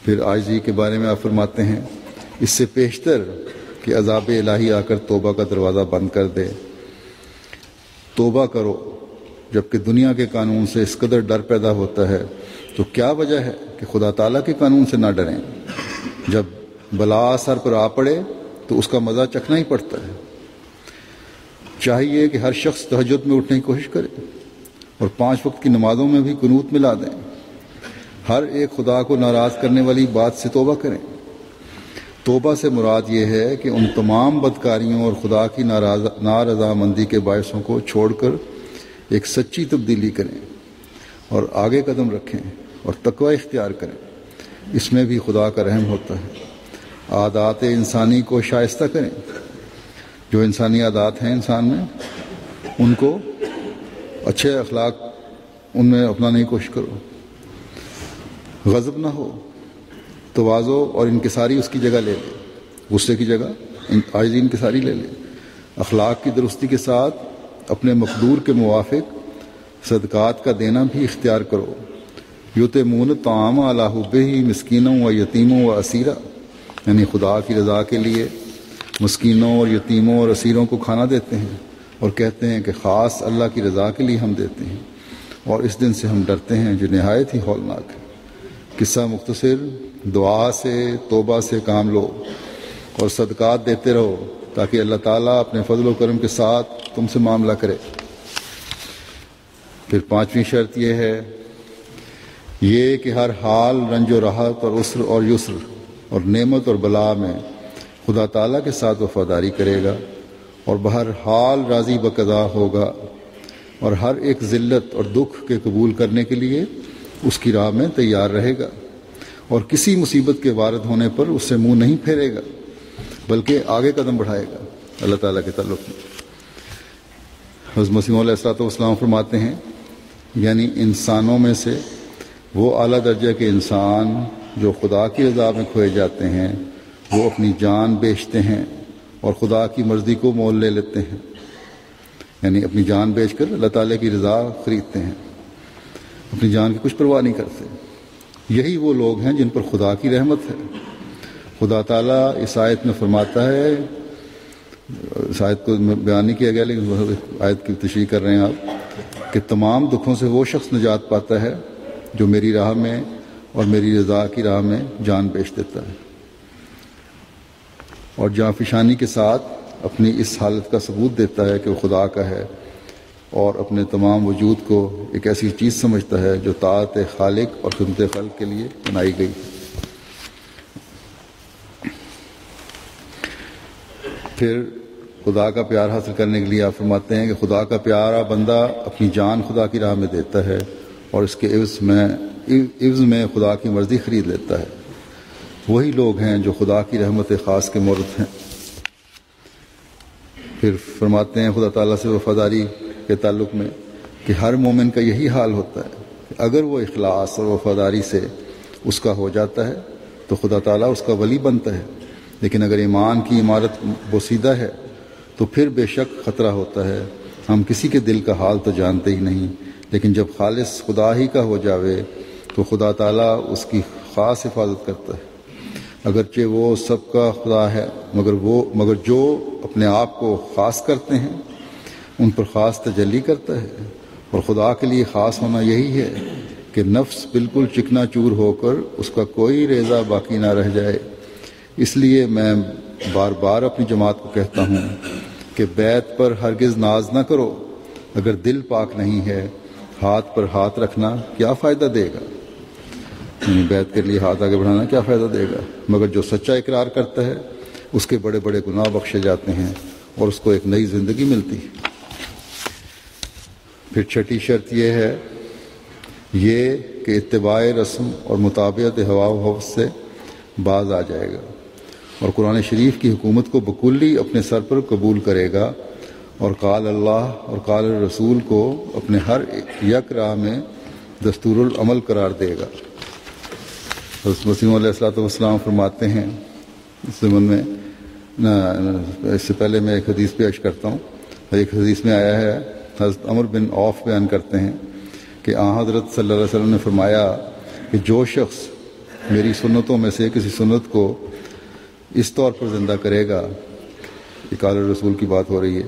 پھر عاجزی کے بارے میں آپ فرماتے ہیں، اس سے پیشتر کہ عذاب الہی آ کر توبہ کا دروازہ بند کر دے، توبہ کرو۔ جبکہ دنیا کے قانون سے اس قدر ڈر پیدا ہوتا ہے تو کیا وجہ ہے کہ خدا تعالیٰ کے قانون سے نہ ڈریں؟ جب بلا سر پر آ پڑے تو اس کا مزہ چکھنا ہی پڑتا ہے۔ چاہیے کہ ہر شخص تہجد میں اٹھنے کی کوشش کرے اور 5 وقت کی نمازوں میں بھی قنوت ملا دیں۔ ہر ایک خدا کو ناراض کرنے والی بات سے توبہ کریں۔ توبہ سے مراد یہ ہے کہ ان تمام بدکاریوں اور خدا کی نارضامندی کے باعثوں کو چھوڑ کر ایک سچی تبدیلی کریں اور آگے قدم رکھیں اور تقوی اختیار کریں۔ اس میں بھی خدا کا رحم ہوتا ہے۔ عادات انسانی کو شائستہ کریں، جو انسانی عادات ہیں انسان میں ان کو اچھے اخلاق ان میں اپنانے کی کوشش کرو۔ غضب نہ ہو، تواضع اور انکساری اس کی جگہ لے لے، غصے کی جگہ عاجزی انکساری لے لے۔ اخلاق کی درستی کے ساتھ اپنے مقدور کے موافق صدقات کا دینا بھی اختیار کرو۔ یطعمون الطعام علی حبہ مسکینا و یتیما و اسیرا، یعنی خدا کی رضا کے لیے مسکینوں اور یتیموں اور اسیروں کو کھانا دیتے ہیں اور کہتے ہیں کہ خاص اللہ کی رضا کے لیے ہم دیتے ہیں اور اس دن سے ہم ڈرتے ہیں جو نہایت ہی ہولناک ہے۔ قصہ مختصر، دعا سے توبہ سے کام لو اور صدقات دیتے رہو تاکہ اللہ تعالیٰ اپنے فضل و کرم کے ساتھ تم سے معاملہ کرے۔ پھر 5ویں شرط یہ ہے یہ کہ ہر حال رنج و راحت اور عسر اور یسر اور نعمت اور بلا میں خدا تعالیٰ کے ساتھ وفاداری کرے گا اور بہر حال راضی بقضا ہوگا اور ہر ایک ذلت اور دکھ کے قبول کرنے کے لیے اس کی راہ میں تیار رہے گا، اور کسی مصیبت کے وارد ہونے پر اس سے منہ نہیں پھیرے گا بلکہ آگے قدم بڑھائے گا اللہ تعالیٰ کے تعلق میں۔ حضرت مسیح موعود علیہ السلام فرماتے ہیں یعنی انسانوں میں سے وہ اعلیٰ درجے کے انسان جو خدا کی رضا میں کھوئے جاتے ہیں وہ اپنی جان بیچتے ہیں اور خدا کی مرضی کو مول لے لیتے ہیں، یعنی اپنی جان بیچ کر اللہ تعالیٰ کی رضا خریدتے ہیں، اپنی جان کی کچھ پرواہ نہیں کرتے۔ یہی وہ لوگ ہیں جن پر خدا کی رحمت ہے۔ خدا تعالیٰ اس آیت میں فرماتا ہے، اس آیت کو بیان نہیں کیا گیا لیکن آیت کی تشریح کر رہے ہیں آپ، کہ تمام دکھوں سے وہ شخص نجات پاتا ہے جو میری راہ میں اور میری رضا کی راہ میں جان بیچ دیتا ہے، اور جاں فشانی کے ساتھ اپنی اس حالت کا ثبوت دیتا ہے کہ وہ خدا کا ہے اور اپنے تمام وجود کو ایک ایسی چیز سمجھتا ہے جو طاعت خالق اور خدمت خلق کے لیے بنائی گئی۔ پھر خدا کا پیار حاصل کرنے کے لیے آپ فرماتے ہیں کہ خدا کا پیارا بندہ اپنی جان خدا کی راہ میں دیتا ہے اور اس کے عوض میں خدا کی مرضی خرید لیتا ہے۔ وہی لوگ ہیں جو خدا کی رحمت خاص کے مورث ہیں۔ پھر فرماتے ہیں خدا تعالیٰ سے وفاداری کے تعلق میں کہ ہر مومن کا یہی حال ہوتا ہے کہ اگر وہ اخلاص اور وفاداری سے اس کا ہو جاتا ہے تو خدا تعالیٰ اس کا ولی بنتا ہے، لیکن اگر ایمان کی عمارت بوسیدہ ہے تو پھر بے شک خطرہ ہوتا ہے۔ ہم کسی کے دل کا حال تو جانتے ہی نہیں، لیکن جب خالص خدا ہی کا ہو جاوے تو خدا تعالیٰ اس کی خاص حفاظت کرتا ہے، اگرچہ وہ سب کا خدا ہے، مگر جو اپنے آپ کو خاص کرتے ہیں ان پر خاص تجلی کرتا ہے، اور خدا کے لیے خاص ہونا یہی ہے کہ نفس بالکل چکنا چور ہو کر اس کا کوئی ریزہ باقی نہ رہ جائے۔ اس لیے میں بار بار اپنی جماعت کو کہتا ہوں کہ بیت پر ہرگز ناز نہ کرو، اگر دل پاک نہیں ہے ہاتھ پر ہاتھ رکھنا کیا فائدہ دے گا، یعنی بیت کے لیے ہاتھ آگے بڑھانا کیا فائدہ دے گا، مگر جو سچا اقرار کرتا ہے اس کے بڑے بڑے گناہ بخشے جاتے ہیں اور اس کو ایک نئی زندگی ملتی ہے۔ پھر چھٹی شرط یہ ہے کہ اتباع رسم اور مطابقت ہوا و حوث سے باز آ جائے گا اور قرآن شریف کی حکومت کو بکلی اپنے سر پر قبول کرے گا، اور قال اللہ اور قال الرسول کو اپنے ہر یک راہ میں دستور العمل قرار دے گا۔ حضرت مسیح علیہ السلام فرماتے ہیں اس ضمن میں، اس سے پہلے میں ایک حدیث پیش کرتا ہوں۔ ایک حدیث میں آیا ہے، حضرت عمر بن عوف بیان کرتے ہیں کہ حضرت صلی اللہ علیہ وسلم نے فرمایا کہ جو شخص میری سنتوں میں سے کسی سنت کو اس طور پر زندہ کرے گا، یہ قال الرسول کی بات ہو رہی ہے،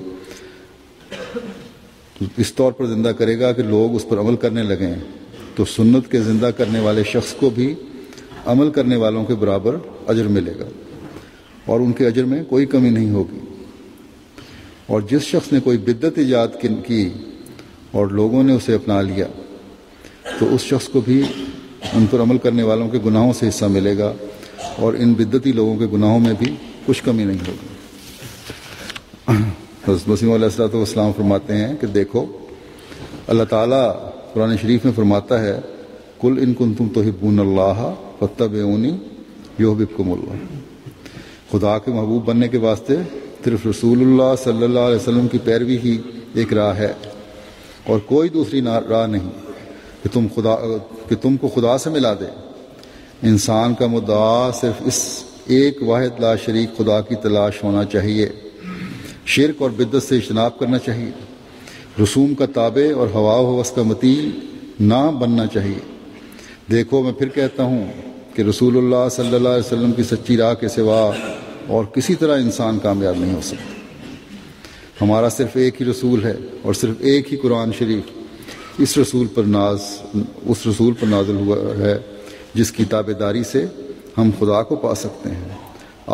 اس طور پر زندہ کرے گا کہ لوگ اس پر عمل کرنے لگیں، تو سنت کے زندہ کرنے والے شخص کو بھی عمل کرنے والوں کے برابر اجر ملے گا اور ان کے اجر میں کوئی کمی نہیں ہوگی۔ اور جس شخص نے کوئی بدعت ایجاد کی اور لوگوں نے اسے اپنا لیا تو اس شخص کو بھی ان پر عمل کرنے والوں کے گناہوں سے حصہ ملے گا اور ان بدعتی لوگوں کے گناہوں میں بھی کچھ کمی نہیں ہوگی۔ حضرت مسیح علیہ السلام فرماتے ہیں کہ دیکھو اللہ تعالیٰ قرآن شریف میں فرماتا ہے قل ان کنتم تحبون اللہ فاتبعونی یحببکم اللہ۔ خدا کے محبوب بننے کے واسطے صرف رسول اللہ صلی اللہ علیہ وسلم کی پیروی ہی ایک راہ ہے اور کوئی دوسری راہ نہیں کہ تم کو خدا سے ملا دے۔ انسان کا مدعا صرف اس ایک واحد لا شریک خدا کی تلاش ہونا چاہیے، شرک اور بدعت سے اجتناب کرنا چاہیے، رسوم کا تابع اور ہوا و ہوس کا مطیع نہ بننا چاہیے۔ دیکھو میں پھر کہتا ہوں کہ رسول اللہ صلی اللہ علیہ وسلم کی سچی راہ کے سوا اور کسی طرح انسان کامیاب نہیں ہو سکتا۔ ہمارا صرف ایک ہی رسول ہے اور صرف ایک ہی قرآن شریف اس رسول پر نازل ہوا ہے جس کی تابع داری سے ہم خدا کو پا سکتے ہیں۔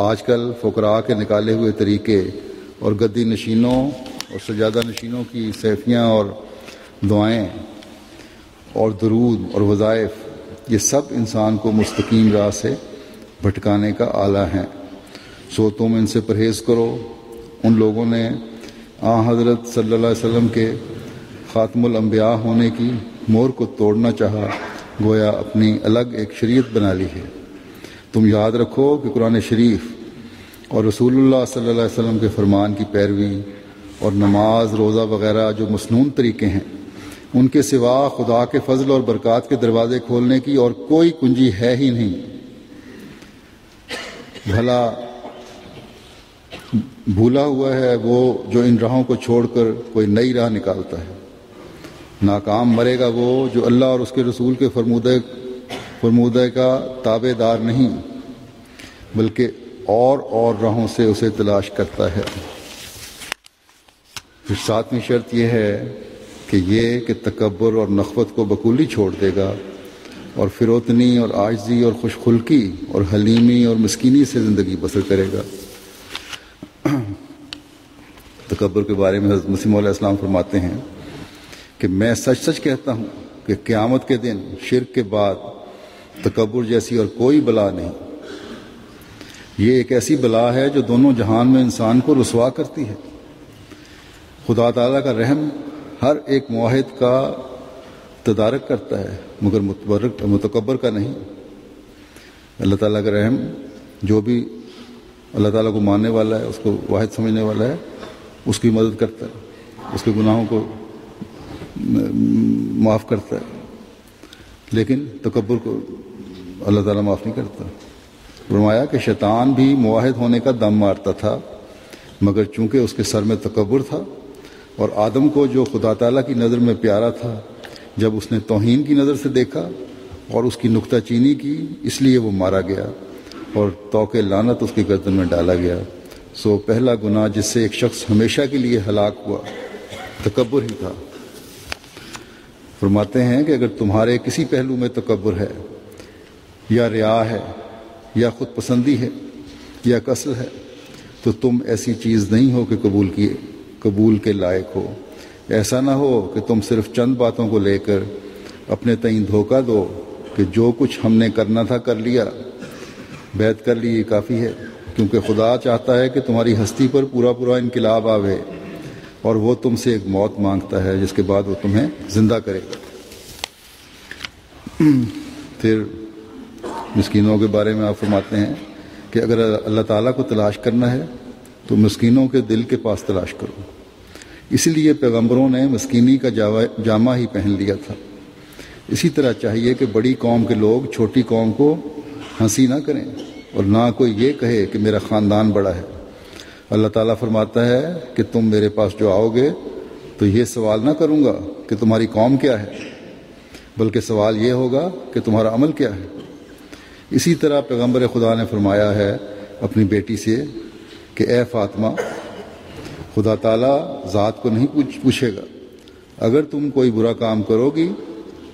آج کل فقراء کے نکالے ہوئے طریقے اور گدی نشینوں اور سجادہ نشینوں کی سیفیاں اور دعائیں اور درود اور وظائف، یہ سب انسان کو مستقیم راہ سے بھٹکانے کا آلہ ہیں۔ سو تم ان سے پرہیز کرو۔ ان لوگوں نے حضرت صلی اللہ علیہ وسلم کے خاتم الانبیاء ہونے کی مور کو توڑنا چاہا، گویا اپنی الگ ایک شریعت بنا لی ہے۔ تم یاد رکھو کہ قرآن شریف اور رسول اللہ صلی اللہ علیہ وسلم کے فرمان کی پیروی اور نماز، روزہ وغیرہ جو مسنون طریقے ہیں، ان کے سوا خدا کے فضل اور برکات کے دروازے کھولنے کی اور کوئی کنجی ہے ہی نہیں۔ بھلا بھولا ہوا ہے وہ جو ان راہوں کو چھوڑ کر کوئی نئی راہ نکالتا ہے۔ ناکام مرے گا وہ جو اللہ اور اس کے رسول کے فرمودہ کا تابع دار نہیں، بلکہ اور راہوں سے اسے تلاش کرتا ہے۔ پھر 7ویں شرط یہ ہے کہ تکبر اور نخوت کو بکولی چھوڑ دے گا اور فروتنی اور عاجزی اور خوش خلقی اور حلیمی اور مسکینی سے زندگی بسر کرے گا۔ تکبر کے بارے میں حضرت مسیح علیہ السلام فرماتے ہیں کہ میں سچ سچ کہتا ہوں کہ قیامت کے دن شرک کے بعد تکبر جیسی اور کوئی بلا نہیں۔ یہ ایک ایسی بلا ہے جو دونوں جہان میں انسان کو رسوا کرتی ہے۔ خدا تعالیٰ کا رحم ہر ایک موحد کا تدارک کرتا ہے، مگر متکبر کا نہیں۔ اللہ تعالیٰ کا رحم جو بھی اللہ تعالیٰ کو ماننے والا ہے، اس کو واحد سمجھنے والا ہے، اس کی مدد کرتا ہے، اس کے گناہوں کو معاف کرتا ہے، لیکن تکبر کو اللہ تعالیٰ معاف نہیں کرتا۔ فرمایا کہ شیطان بھی موحد ہونے کا دم مارتا تھا، مگر چونکہ اس کے سر میں تکبر تھا اور آدم کو جو خدا تعالیٰ کی نظر میں پیارا تھا، جب اس نے توہین کی نظر سے دیکھا اور اس کی نکتہ چینی کی، اس لیے وہ مارا گیا اور توق لعنت اس کی گردن میں ڈالا گیا۔ سو پہلا گناہ جس سے ایک شخص ہمیشہ کے لیے ہلاک ہوا تکبر ہی تھا۔ فرماتے ہیں کہ اگر تمہارے کسی پہلو میں تکبر ہے یا ریا ہے یا خود پسندی ہے یا کسل ہے تو تم ایسی چیز نہیں ہو کہ قبول کے لائق ہو۔ ایسا نہ ہو کہ تم صرف چند باتوں کو لے کر اپنے تئیں دھوکہ دو کہ جو کچھ ہم نے کرنا تھا کر لیا، بیعت کر لی، یہ کافی ہے، کیونکہ خدا چاہتا ہے کہ تمہاری ہستی پر پورا انقلاب آوے، اور وہ تم سے ایک موت مانگتا ہے جس کے بعد وہ تمہیں زندہ کرے گا۔ پھر مسکینوں کے بارے میں آپ فرماتے ہیں کہ اگر اللہ تعالیٰ کو تلاش کرنا ہے تو مسکینوں کے دل کے پاس تلاش کرو۔ اسی لیے پیغمبروں نے مسکینی کا جامہ ہی پہن لیا تھا۔ اسی طرح چاہیے کہ بڑی قوم کے لوگ چھوٹی قوم کو ہنسی نہ کریں اور نہ کوئی یہ کہے کہ میرا خاندان بڑا ہے۔ اللہ تعالیٰ فرماتا ہے کہ تم میرے پاس جو آؤ گے تو یہ سوال نہ کروں گا کہ تمہاری قوم کیا ہے، بلکہ سوال یہ ہوگا کہ تمہارا عمل کیا ہے۔ اسی طرح پیغمبر خدا نے فرمایا ہے اپنی بیٹی سے کہ اے فاطمہ، خدا تعالیٰ ذات کو نہیں پوچھے گا، اگر تم کوئی برا کام کرو گی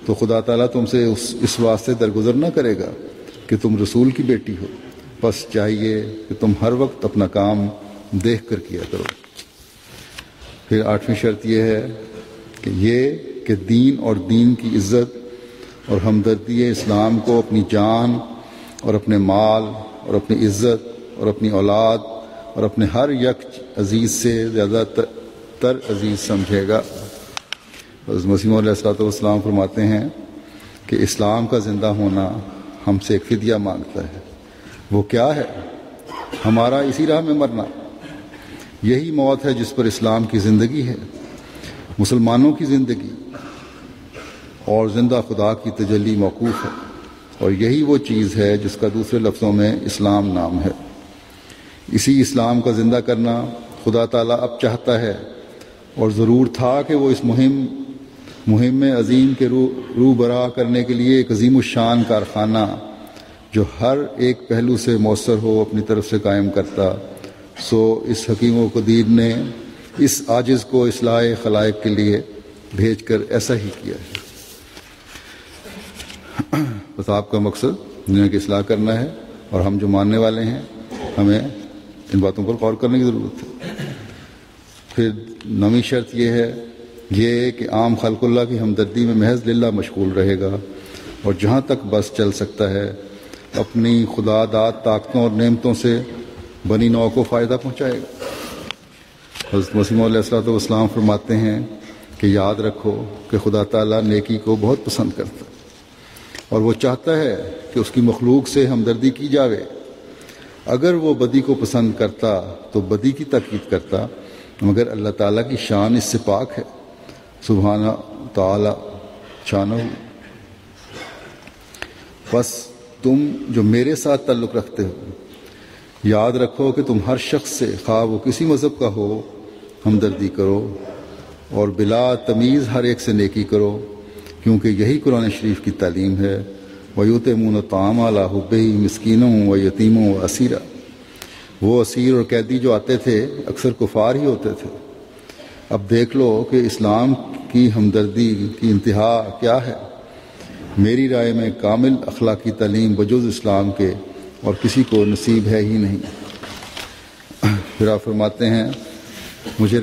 تو خدا تعالیٰ تم سے اس واسطے درگزر نہ کرے گا کہ تم رسول کی بیٹی ہو، بس چاہیے کہ تم ہر وقت اپنا کام دیکھ کر کیا کرو۔ پھر 8ویں شرط یہ ہے کہ دین اور دین کی عزت اور ہمدردی اسلام کو اپنی جان اور اپنے مال اور اپنی عزت اور اپنی اولاد اور اپنے ہر یک عزیز سے زیادہ تر عزیز سمجھے گا۔ حضرت مسیح علیہ السلام فرماتے ہیں کہ اسلام کا زندہ ہونا ہم سے ایک فدیہ مانگتا ہے۔ وہ کیا ہے؟ ہمارا اسی راہ میں مرنا۔ یہی موت ہے جس پر اسلام کی زندگی ہے، مسلمانوں کی زندگی اور زندہ خدا کی تجلی موقوف ہے، اور یہی وہ چیز ہے جس کا دوسرے لفظوں میں اسلام نام ہے۔ اسی اسلام کا زندہ کرنا خدا تعالیٰ اب چاہتا ہے، اور ضرور تھا کہ وہ اس مہم عظیم کے روح برآ کرنے کے لیے ایک عظیم الشان کارخانہ جو ہر ایک پہلو سے مؤثر ہو اپنی طرف سے قائم کرتا۔ سو اس حکیم و قدیر نے اس عاجز کو اصلاح خلائق کے لیے بھیج کر ایسا ہی کیا ہے۔ بس آپ کا مقصد دنیا کی اصلاح کرنا ہے، اور ہم جو ماننے والے ہیں ہمیں ان باتوں پر غور کرنے کی ضرورت ہے۔ پھر 9ویں شرط یہ ہے کہ عام خلق اللہ کی ہمدردی میں محض للہ مشغول رہے گا، اور جہاں تک بس چل سکتا ہے اپنی خدا داد طاقتوں اور نعمتوں سے بنی نوع کو فائدہ پہنچائے گا۔ حضرت مسیح علیہ السلام فرماتے ہیں کہ یاد رکھو کہ خدا تعالیٰ نیکی کو بہت پسند کرتا ہے اور وہ چاہتا ہے کہ اس کی مخلوق سے ہمدردی کی جاوے۔ اگر وہ بدی کو پسند کرتا تو بدی کی تاکید کرتا، مگر اللہ تعالیٰ کی شان اس سے پاک ہے، سبحانہ تعالیٰ شانہ۔ بس تم جو میرے ساتھ تعلق رکھتے ہو، یاد رکھو کہ تم ہر شخص سے، خواہ وہ کسی مذہب کا ہو، ہمدردی کرو اور بلا تمیز ہر ایک سے نیکی کرو، کیونکہ یہی قرآن شریف کی تعلیم ہے۔ وَيُطْعِمُونَ الطَّعَامَ عَلَىٰ حُبِّهِ مِسْكِینًا وَیتیمًا وَاسِیرًا۔ وہ اسیر اور قیدی جو آتے تھے اکثر کفار ہی ہوتے تھے۔ اب دیکھ لو کہ اسلام کی ہمدردی کی انتہا کیا ہے۔ میری رائے میں کامل اخلاقی تعلیم بجز اسلام کے اور کسی کو نصیب ہے ہی نہیں۔ پھر آپ فرماتے ہیں مجھے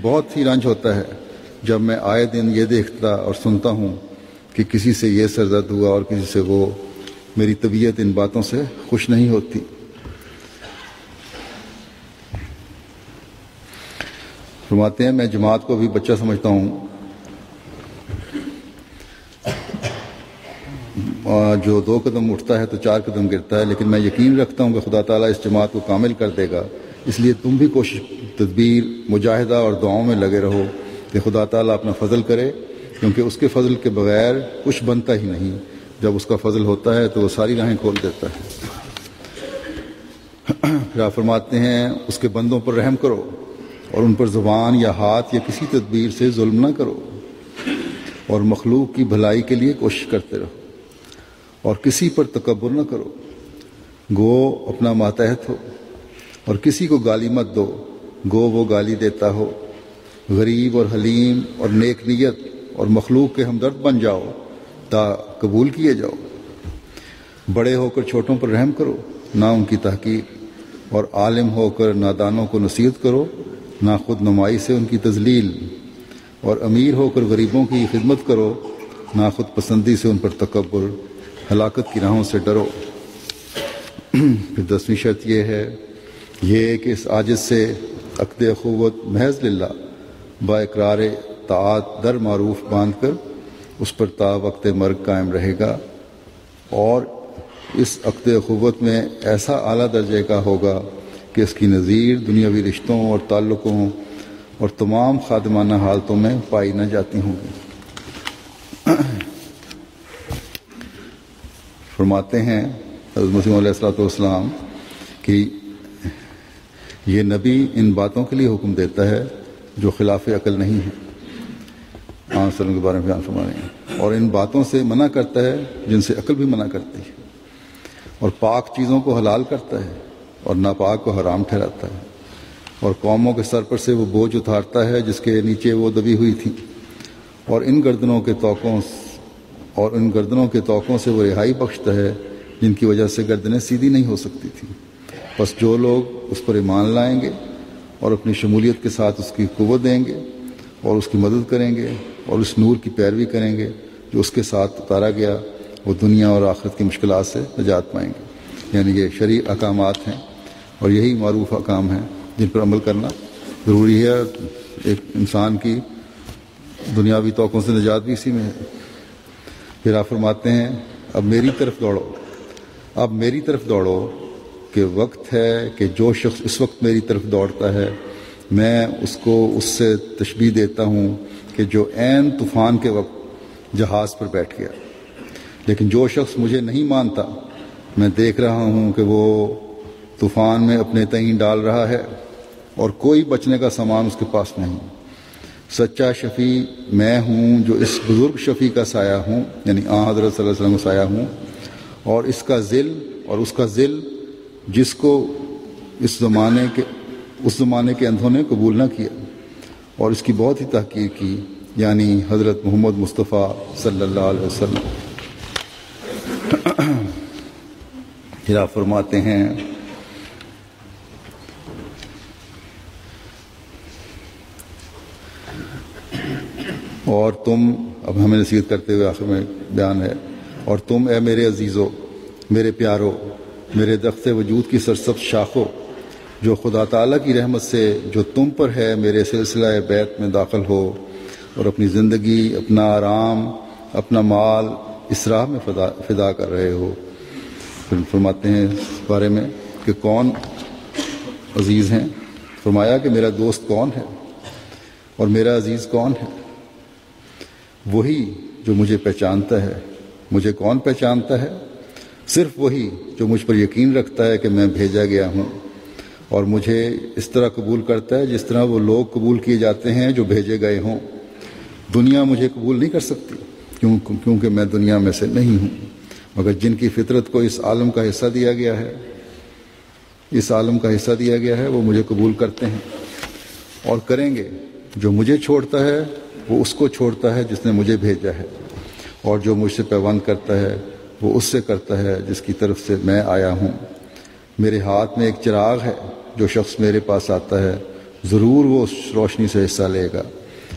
بہت ہی رنج ہوتا ہے جب میں آئے دن یہ دیکھتا اور سنتا ہوں کہ کسی سے یہ سرزد ہوا اور کسی سے وہ۔ میری طبیعت ان باتوں سے خوش نہیں ہوتی۔ فرماتے ہیں میں جماعت کو بھی بچہ سمجھتا ہوں جو 2 قدم اٹھتا ہے تو 4 قدم گرتا ہے، لیکن میں یقین رکھتا ہوں کہ خدا تعالیٰ اس جماعت کو کامل کر دے گا۔ اس لیے تم بھی کوشش، تدبیر، مجاہدہ اور دعاؤں میں لگے رہو کہ خدا تعالیٰ اپنا فضل کرے، کیونکہ اس کے فضل کے بغیر کچھ بنتا ہی نہیں۔ جب اس کا فضل ہوتا ہے تو وہ ساری راہیں کھول دیتا ہے۔ پھر آپ فرماتے ہیں اس کے بندوں پر رحم کرو اور ان پر زبان یا ہاتھ یا کسی تدبیر سے ظلم نہ کرو، اور مخلوق کی بھلائی کے لیے کوشش کرتے رہو اور کسی پر تکبر نہ کرو، گو اپنا ماتحت ہو، اور کسی کو گالی مت دو گو وہ گالی دیتا ہو۔ غریب اور حلیم اور نیک نیت اور مخلوق کے ہمدرد بن جاؤ تا قبول کیے جاؤ۔ بڑے ہو کر چھوٹوں پر رحم کرو، نہ ان کی تحقیر، اور عالم ہو کر نادانوں کو نصیحت کرو، نہ خود نمائی سے ان کی تذلیل، اور امیر ہو کر غریبوں کی خدمت کرو، نہ خود پسندی سے ان پر تکبر۔ ہلاکت کی راہوں سے ڈرو۔ پھر 10ویں شرط یہ ہے کہ اس عاجز سے عقد اخوت محض للہ با اقرار طاعت در معروف باندھ کر اس پر تا وقت مرگ قائم رہے گا، اور اس عقد اخوت میں ایسا اعلیٰ درجے کا ہوگا کہ اس کی نظیر دنیاوی رشتوں اور تعلقوں اور تمام خادمانہ حالتوں میں پائی نہ جاتی ہوں گی۔ فرماتے ہیں حضرت مسیح علیہ الصلوۃ والسلام کہ یہ نبی ان باتوں کے لیے حکم دیتا ہے جو خلاف عقل نہیں ہے، آن وسلم کے بارے میں بیان فرما رہے ہیں، اور ان باتوں سے منع کرتا ہے جن سے عقل بھی منع کرتی ہے، اور پاک چیزوں کو حلال کرتا ہے اور ناپاک کو حرام ٹھہراتا ہے، اور قوموں کے سر پر سے وہ بوجھ اتارتا ہے جس کے نیچے وہ دبی ہوئی تھی، اور ان گردنوں کے توقوں سے وہ رہائی بخشتا ہے جن کی وجہ سے گردنیں سیدھی نہیں ہو سکتی تھیں۔ بس جو لوگ اس پر ایمان لائیں گے اور اپنی شمولیت کے ساتھ اس کی قوت دیں گے اور اس کی مدد کریں گے اور اس نور کی پیروی کریں گے جو اس کے ساتھ اتارا گیا، وہ دنیا اور آخرت کی مشکلات سے نجات پائیں گے۔ یعنی یہ شرعی احکامات ہیں اور یہی معروف احکام ہیں جن پر عمل کرنا ضروری ہے۔ ایک انسان کی دنیاوی توقعوں سے نجات بھی اسی میں ہے۔ پھر آپ فرماتے ہیں اب میری طرف دوڑو کہ وقت ہے کہ جو شخص اس وقت میری طرف دوڑتا ہے میں اس کو اس سے تشبیہ دیتا ہوں کہ جو عین طوفان کے وقت جہاز پر بیٹھ گیا، لیکن جو شخص مجھے نہیں مانتا میں دیکھ رہا ہوں کہ وہ طوفان میں اپنے تئیں ڈال رہا ہے اور کوئی بچنے کا سامان اس کے پاس نہیں۔ سچا شفیع میں ہوں جو اس بزرگ شفیع کا سایہ ہوں، یعنی حضرت صلی اللہ علیہ وسلم کا سایہ ہوں، اور اس کا ذل جس کو اس زمانے کے اندھوں نے قبول نہ کیا اور اس کی بہت ہی تحقیر کی، یعنی حضرت محمد مصطفیٰ صلی اللہ علیہ وسلم۔ پھر آپ فرماتے ہیں اور تم، اب ہمیں نصیحت کرتے ہوئے آخر میں بیان ہے، اور تم اے میرے عزیزو، میرے پیارو، میرے درخت وجود کی سرسبز شاخوں، جو خدا تعالیٰ کی رحمت سے جو تم پر ہے میرے سلسلہ بیت میں داخل ہو اور اپنی زندگی، اپنا آرام، اپنا مال اس راہ میں فدا کر رہے ہو۔ پھر فرماتے ہیں اس بارے میں کہ کون عزیز ہیں؟ فرمایا کہ میرا دوست کون ہے اور میرا عزیز کون ہے؟ وہی جو مجھے پہچانتا ہے۔ مجھے کون پہچانتا ہے؟ صرف وہی جو مجھ پر یقین رکھتا ہے کہ میں بھیجا گیا ہوں اور مجھے اس طرح قبول کرتا ہے جس طرح وہ لوگ قبول کیے جاتے ہیں جو بھیجے گئے ہوں۔ دنیا مجھے قبول نہیں کر سکتی کیونکہ میں دنیا میں سے نہیں ہوں، مگر جن کی فطرت کو اس عالم کا حصہ دیا گیا ہے، اس عالم کا حصہ دیا گیا ہے، وہ مجھے قبول کرتے ہیں اور کریں گے۔ جو مجھے چھوڑتا ہے وہ اس کو چھوڑتا ہے جس نے مجھے بھیجا ہے، اور جو مجھ سے پیوند کرتا ہے وہ اس سے کرتا ہے جس کی طرف سے میں آیا ہوں۔ میرے ہاتھ میں ایک چراغ ہے، جو شخص میرے پاس آتا ہے ضرور وہ اس روشنی سے حصہ لے گا،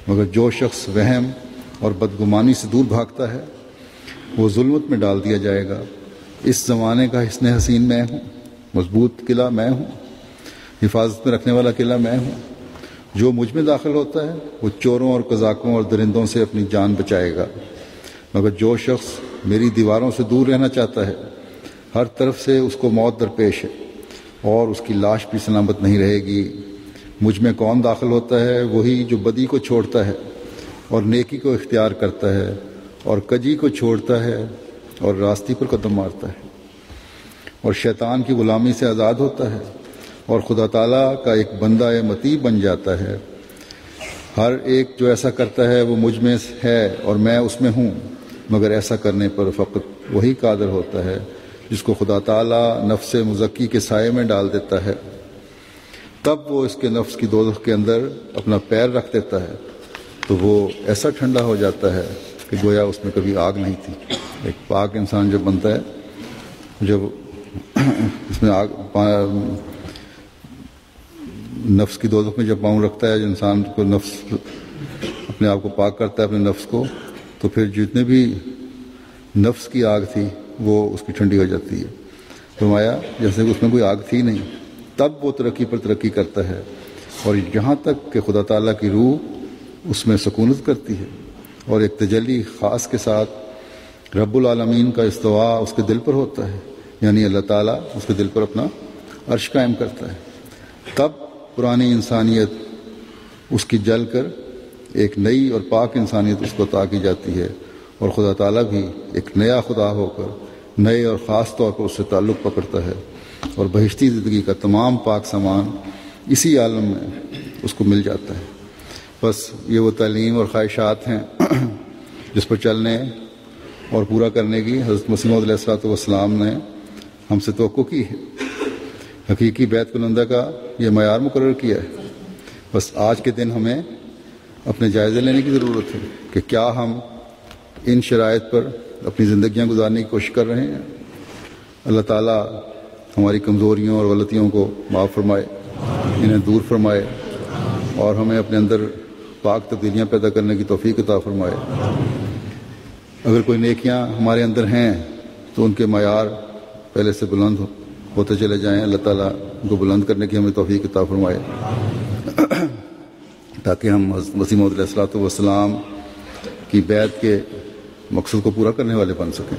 مگر جو شخص وہم اور بدگمانی سے دور بھاگتا ہے وہ ظلمت میں ڈال دیا جائے گا۔ اس زمانے کا حسن حسین میں ہوں، مضبوط قلعہ میں ہوں، حفاظت میں رکھنے والا قلعہ میں ہوں۔ جو مجھ میں داخل ہوتا ہے وہ چوروں اور قزاقوں اور درندوں سے اپنی جان بچائے گا، مگر جو شخص میری دیواروں سے دور رہنا چاہتا ہے ہر طرف سے اس کو موت درپیش ہے اور اس کی لاش بھی سلامت نہیں رہے گی۔ مجھ میں کون داخل ہوتا ہے؟ وہی جو بدی کو چھوڑتا ہے اور نیکی کو اختیار کرتا ہے اور کجی کو چھوڑتا ہے اور راستی پر قدم مارتا ہے اور شیطان کی غلامی سے آزاد ہوتا ہے اور خدا تعالیٰ کا ایک بندہ مطیع بن جاتا ہے۔ ہر ایک جو ایسا کرتا ہے وہ مجھ میں ہے اور میں اس میں ہوں، مگر ایسا کرنے پر فقط وہی قادر ہوتا ہے جس کو خدا تعالیٰ نفس مزکی کے سائے میں ڈال دیتا ہے۔ تب وہ اس کے نفس کی دوزخ کے اندر اپنا پیر رکھ دیتا ہے تو وہ ایسا ٹھنڈا ہو جاتا ہے کہ گویا اس میں کبھی آگ نہیں تھی۔ ایک پاک انسان جب بنتا ہے، جب اس میں نفس کی دوزخ میں جب پاؤں رکھتا ہے، انسان کو نفس اپنے آپ کو پاک کرتا ہے اپنے نفس کو، تو پھر جتنے بھی نفس کی آگ تھی وہ اس کی ٹھنڈی ہو جاتی ہے۔ فرمایا جیسے کہ اس میں کوئی آگ تھی نہیں، تب وہ ترقی پر ترقی کرتا ہے اور یہاں تک کہ خدا تعالیٰ کی روح اس میں سکونت کرتی ہے اور ایک تجلی خاص کے ساتھ رب العالمین کا استواء اس کے دل پر ہوتا ہے، یعنی اللہ تعالیٰ اس کے دل پر اپنا عرش قائم کرتا ہے۔ تب پرانی انسانیت اس کی جل کر ایک نئی اور پاک انسانیت اس کو عطا کی جاتی ہے، اور خدا تعالیٰ بھی ایک نیا خدا ہو کر نئے اور خاص طور پر اس سے تعلق پکڑتا ہے، اور بہشتی زندگی کا تمام پاک سامان اسی عالم میں اس کو مل جاتا ہے۔ بس یہ وہ تعلیم اور خواہشات ہیں جس پر چلنے اور پورا کرنے کی حضرت مسیح موعود علیہ السلام نے ہم سے توقع کی ہے۔ حقیقی بیت کنندہ کا یہ معیار مقرر کیا ہے۔ بس آج کے دن ہمیں اپنے جائزے لینے کی ضرورت ہے کہ کیا ہم ان شرائط پر اپنی زندگیاں گزارنے کی کوشش کر رہے ہیں۔ اللہ تعالیٰ ہماری کمزوریوں اور غلطیوں کو معاف فرمائے، انہیں دور فرمائے، اور ہمیں اپنے اندر پاک تبدیلیاں پیدا کرنے کی توفیق عطا فرمائے۔ اگر کوئی نیکیاں ہمارے اندر ہیں تو ان کے معیار پہلے سے بلند ہوتے چلے جائیں۔ اللہ تعالیٰ ان کو بلند کرنے کی ہمیں توفیق عطا فرمائے تاکہ ہم حضرت مسیح موعود علیہ السلام کی بیعت کے مقصد کو پورا کرنے والے بن سکیں۔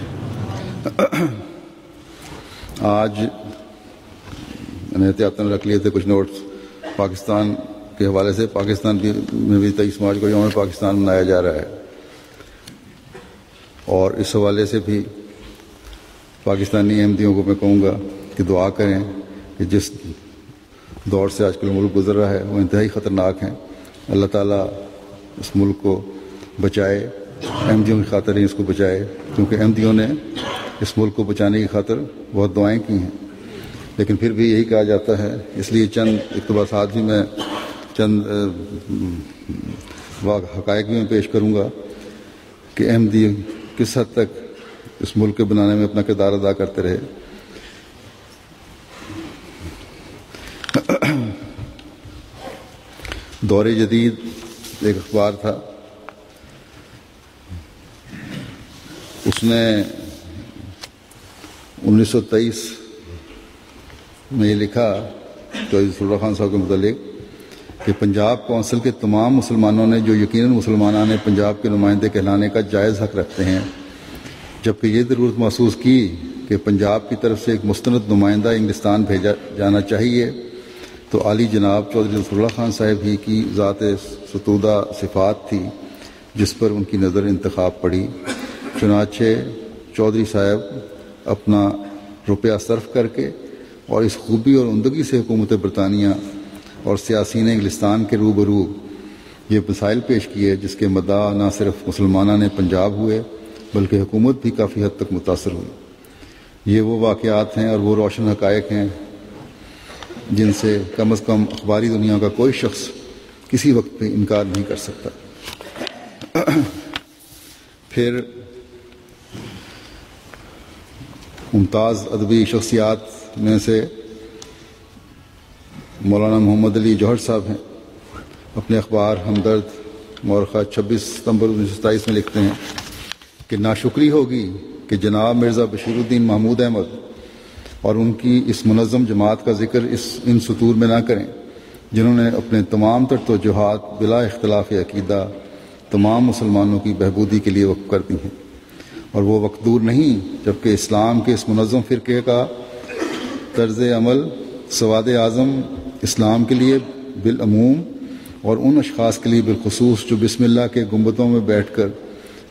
آج میں نے احتیاطاً رکھ لیے تھے کچھ نوٹس پاکستان کے حوالے سے۔ پاکستان میں بھی 23 مارچ کو یوم پاکستان منایا جا رہا ہے، اور اس حوالے سے بھی پاکستانی احمدیوں کو میں کہوں گا کہ دعا کریں کہ جس دور سے آج کل ملک گزر رہا ہے وہ انتہائی خطرناک ہیں۔ اللہ تعالیٰ اس ملک کو بچائے، احمدیوں کی خاطر ہی اس کو بچائے، کیونکہ احمدیوں نے اس ملک کو بچانے کی خاطر بہت دعائیں کی ہیں، لیکن پھر بھی یہی کہا جاتا ہے۔ اس لیے چند اقتباسات بھی میں، چند حقائق بھی میں پیش کروں گا کہ احمدی کس حد تک اس ملک کے بنانے میں اپنا کردار ادا کرتے رہے۔ دور جدید ایک اخبار تھا، اس نے 1923 میں یہ لکھا چودھری رسول اللہ خان صاحب کے متعلق کہ پنجاب کونسل کے تمام مسلمانوں نے جو یقیناً مسلمانان پنجاب کے نمائندے کہلانے کا جائز حق رکھتے ہیں، جبکہ یہ ضرورت محسوس کی کہ پنجاب کی طرف سے ایک مستند نمائندہ انگلستان بھیجا جانا چاہیے، تو عالی جناب چودھری ظفر اللہ خان صاحب ہی کی ذات ستودہ صفات تھی جس پر ان کی نظر انتخاب پڑی۔ چنانچہ چودھری صاحب اپنا روپیہ صرف کر کے اور اس خوبی اور عمدگی سے حکومت برطانیہ اور سیاسین انگلستان کے روبرو یہ مسائل پیش کیے جس کے مدعا نہ صرف مسلمانوں نے پنجاب ہوئے بلکہ حکومت بھی کافی حد تک متاثر ہوئی۔ یہ وہ واقعات ہیں اور وہ روشن حقائق ہیں جن سے کم از کم اخباری دنیا کا کوئی شخص کسی وقت پہ انکار نہیں کر سکتا۔ پھر ممتاز ادبی شخصیات میں سے مولانا محمد علی جوہر صاحب ہیں۔ اپنے اخبار ہمدرد مورخہ 26 ستمبر 1927 میں لکھتے ہیں کہ ناشکری ہوگی کہ جناب مرزا بشیر الدین محمود احمد اور ان کی اس منظم جماعت کا ذکر ان سطور میں نہ کریں جنہوں نے اپنے تمام تر توجہات بلا اختلاف عقیدہ تمام مسلمانوں کی بہبودی کے لیے وقف کر دی ہیں، اور وہ وقت دور نہیں جبکہ اسلام کے اس منظم فرقے کا طرز عمل سواد اعظم اسلام کے لیے بالعموم اور ان اشخاص کے لیے بالخصوص جو بسم اللہ کے گنبدوں میں بیٹھ کر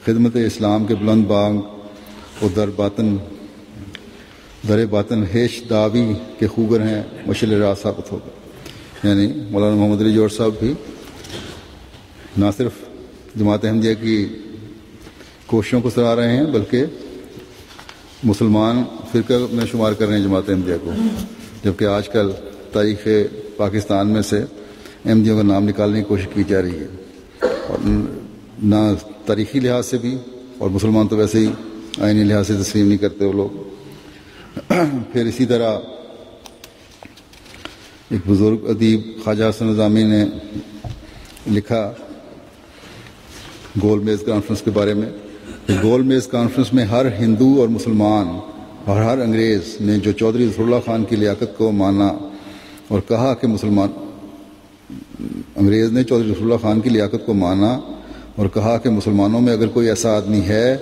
خدمت اسلام کے بلند بانگ اور در باطن ہیش دعوی کے خوگر ہیں مشعل راہ ثابت ہوگا۔ یعنی مولانا محمد علی جوہر صاحب بھی نہ صرف جماعت احمدیہ کی کوششوں کو سراہ رہے ہیں بلکہ مسلمان فرقہ میں شمار کر رہے ہیں جماعت احمدیہ کو، جبکہ آج کل تاریخ پاکستان میں سے احمدیوں کا نام نکالنے کی کوشش کی جا رہی ہے، اور نہ تاریخی لحاظ سے بھی، اور مسلمان تو ویسے ہی آئینی لحاظ سے تسلیم نہیں کرتے وہ لوگ۔ پھر اسی طرح ایک بزرگ ادیب خواجہ حسن نظامی نے لکھا گول میز کانفرنس کے بارے میں کہ گول میز کانفرنس میں ہر ہندو اور مسلمان اور ہر انگریز نے جو چودھری ظفر اللہ خان کی لیاقت کو مانا اور کہا کہ انگریز نے چودھری ظفر اللہ خان کی لیاقت کو مانا اور کہا کہ مسلمانوں میں اگر کوئی ایسا آدمی ہے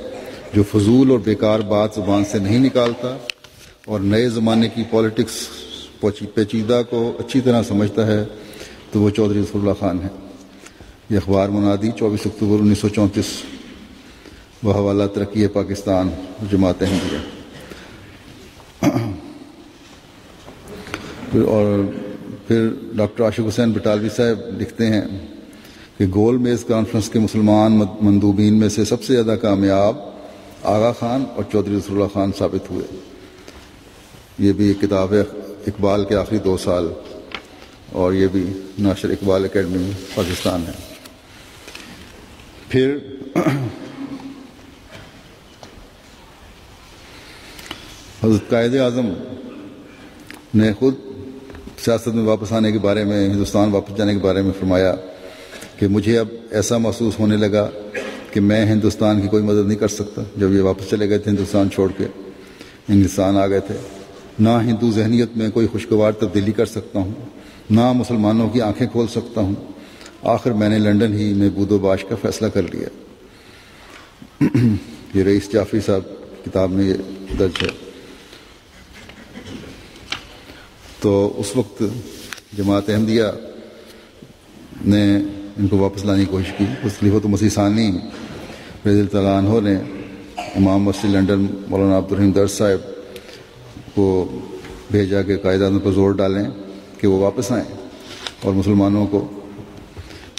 جو فضول اور بیکار بات زبان سے نہیں نکالتا اور نئے زمانے کی پالیٹکس پیچیدہ کو اچھی طرح سمجھتا ہے تو وہ چودھری ظفر اللہ خان ہے۔ یہ اخبار منادی 24 اکتوبر 1934 بحوالہ ترقی پاکستان جماعت احمدیہ۔ پھر ڈاکٹر عاشق حسین بٹالوی صاحب لکھتے ہیں کہ گول میز کانفرنس کے مسلمان مندوبین میں سے سب سے زیادہ کامیاب آغا خان اور چودھری ظفر اللہ خان ثابت ہوئے۔ یہ بھی ایک کتاب ہے اقبال کے آخری 2 سال، اور یہ بھی ناشر اقبال اکیڈمی پاکستان ہے۔ پھر حضرت قائد اعظم نے خود سیاست میں واپس آنے کے بارے میں، ہندوستان واپس جانے کے بارے میں فرمایا کہ مجھے اب ایسا محسوس ہونے لگا کہ میں ہندوستان کی کوئی مدد نہیں کر سکتا۔ جب یہ واپس چلے گئے تھے ہندوستان چھوڑ کے، انگلستان آ گئے تھے، نہ ہندو ذہنیت میں کوئی خوشگوار تبدیلی کر سکتا ہوں، نہ مسلمانوں کی آنکھیں کھول سکتا ہوں۔ آخر میں نے لنڈن ہی میں بود و باش کا فیصلہ کر لیا۔ یہ رئیس جعفری صاحب کتاب میں یہ درج ہے۔ تو اس وقت جماعت احمدیہ نے ان کو واپس لانے کی کوشش کی۔ خلیفۃ المسیح ثانی رضی اللہ تعالیٰ عنہ نے امام مسجد لنڈن مولانا عبدالرحیم درز صاحب کو بھیجا کہ قائد اعظم پر زور ڈالیں کہ وہ واپس آئیں اور مسلمانوں کو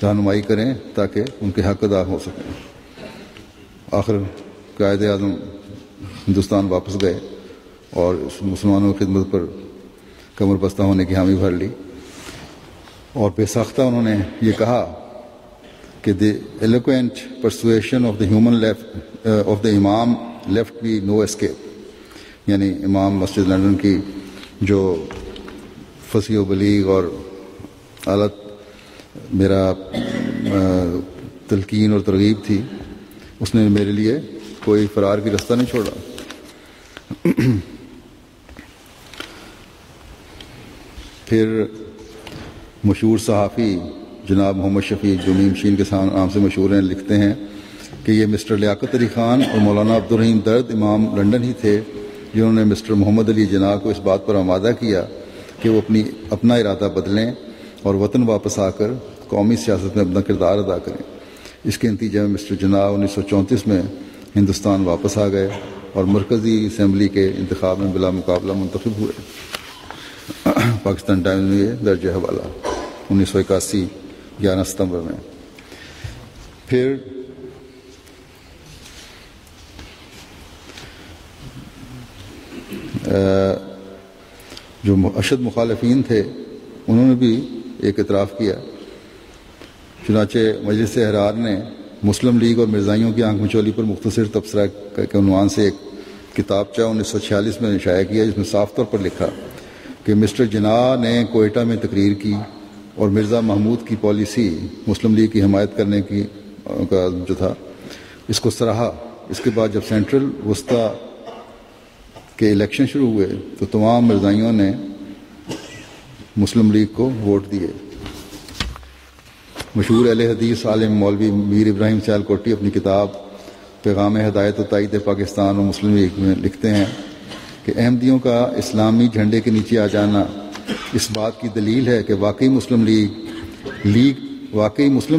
رہنمائی کریں تاکہ ان کے حق ادا ہو سکیں۔ آخر قائد اعظم ہندوستان واپس گئے اور مسلمانوں کی خدمت پر کمر بستہ ہونے کی حامی بھر لی، اور بے ساختہ انہوں نے یہ کہا کہ the eloquent persuasion of the امام left me no escape، یعنی امام مسجد لنڈن کی جو فصیح و بلیغ اور اعلیٰ میرا تلقین اور ترغیب تھی، اس نے میرے لیے کوئی فرار کی رستہ نہیں چھوڑا۔ پھر مشہور صحافی جناب محمد شفیع جو میم شین کے نام سے مشہور ہیں، لکھتے ہیں کہ یہ مسٹر لیاقت علی خان اور مولانا عبدالرحیم درد امام لنڈن ہی تھے جنہوں نے مسٹر محمد علی جناح کو اس بات پر آمادہ کیا کہ وہ اپنا ارادہ بدلیں اور وطن واپس آ کر قومی سیاست میں اپنا کردار ادا کریں۔ اس کے نتیجے میں مسٹر جناح 1934 میں ہندوستان واپس آ گئے اور مرکزی اسمبلی کے انتخاب میں بلا مقابلہ منتخب ہوئے۔ پاکستان ٹائمز میں یہ درج حوالہ 1981 11 ستمبر میں۔ پھر جو اشد مخالفین تھے انہوں نے بھی ایک اعتراف کیا۔ چنانچہ مجلس احرار نے مسلم لیگ اور مرزائیوں کی آنکھ مچولی پر مختصر تبصرہ کے عنوان سے ایک کتابچہ 1946 میں شائع کیا، جس میں صاف طور پر لکھا کہ مسٹر جناح نے کوئٹہ میں تقریر کی اور مرزا محمود کی پالیسی مسلم لیگ کی حمایت کرنے کی کا جو تھا اس کو سراہا۔ اس کے بعد جب سینٹرل وسطی کے الیکشن شروع ہوئے تو تمام مرزائیوں نے مسلم لیگ کو ووٹ دیے۔ مشہور اہل حدیث عالم مولوی میر ابراہیم سیال کوٹی اپنی کتاب پیغام ہدایت و تائید پاکستان اور مسلم لیگ میں لکھتے ہیں کہ احمدیوں کا اسلامی جھنڈے کے نیچے آ جانا اس بات کی دلیل ہے کہ واقعی مسلم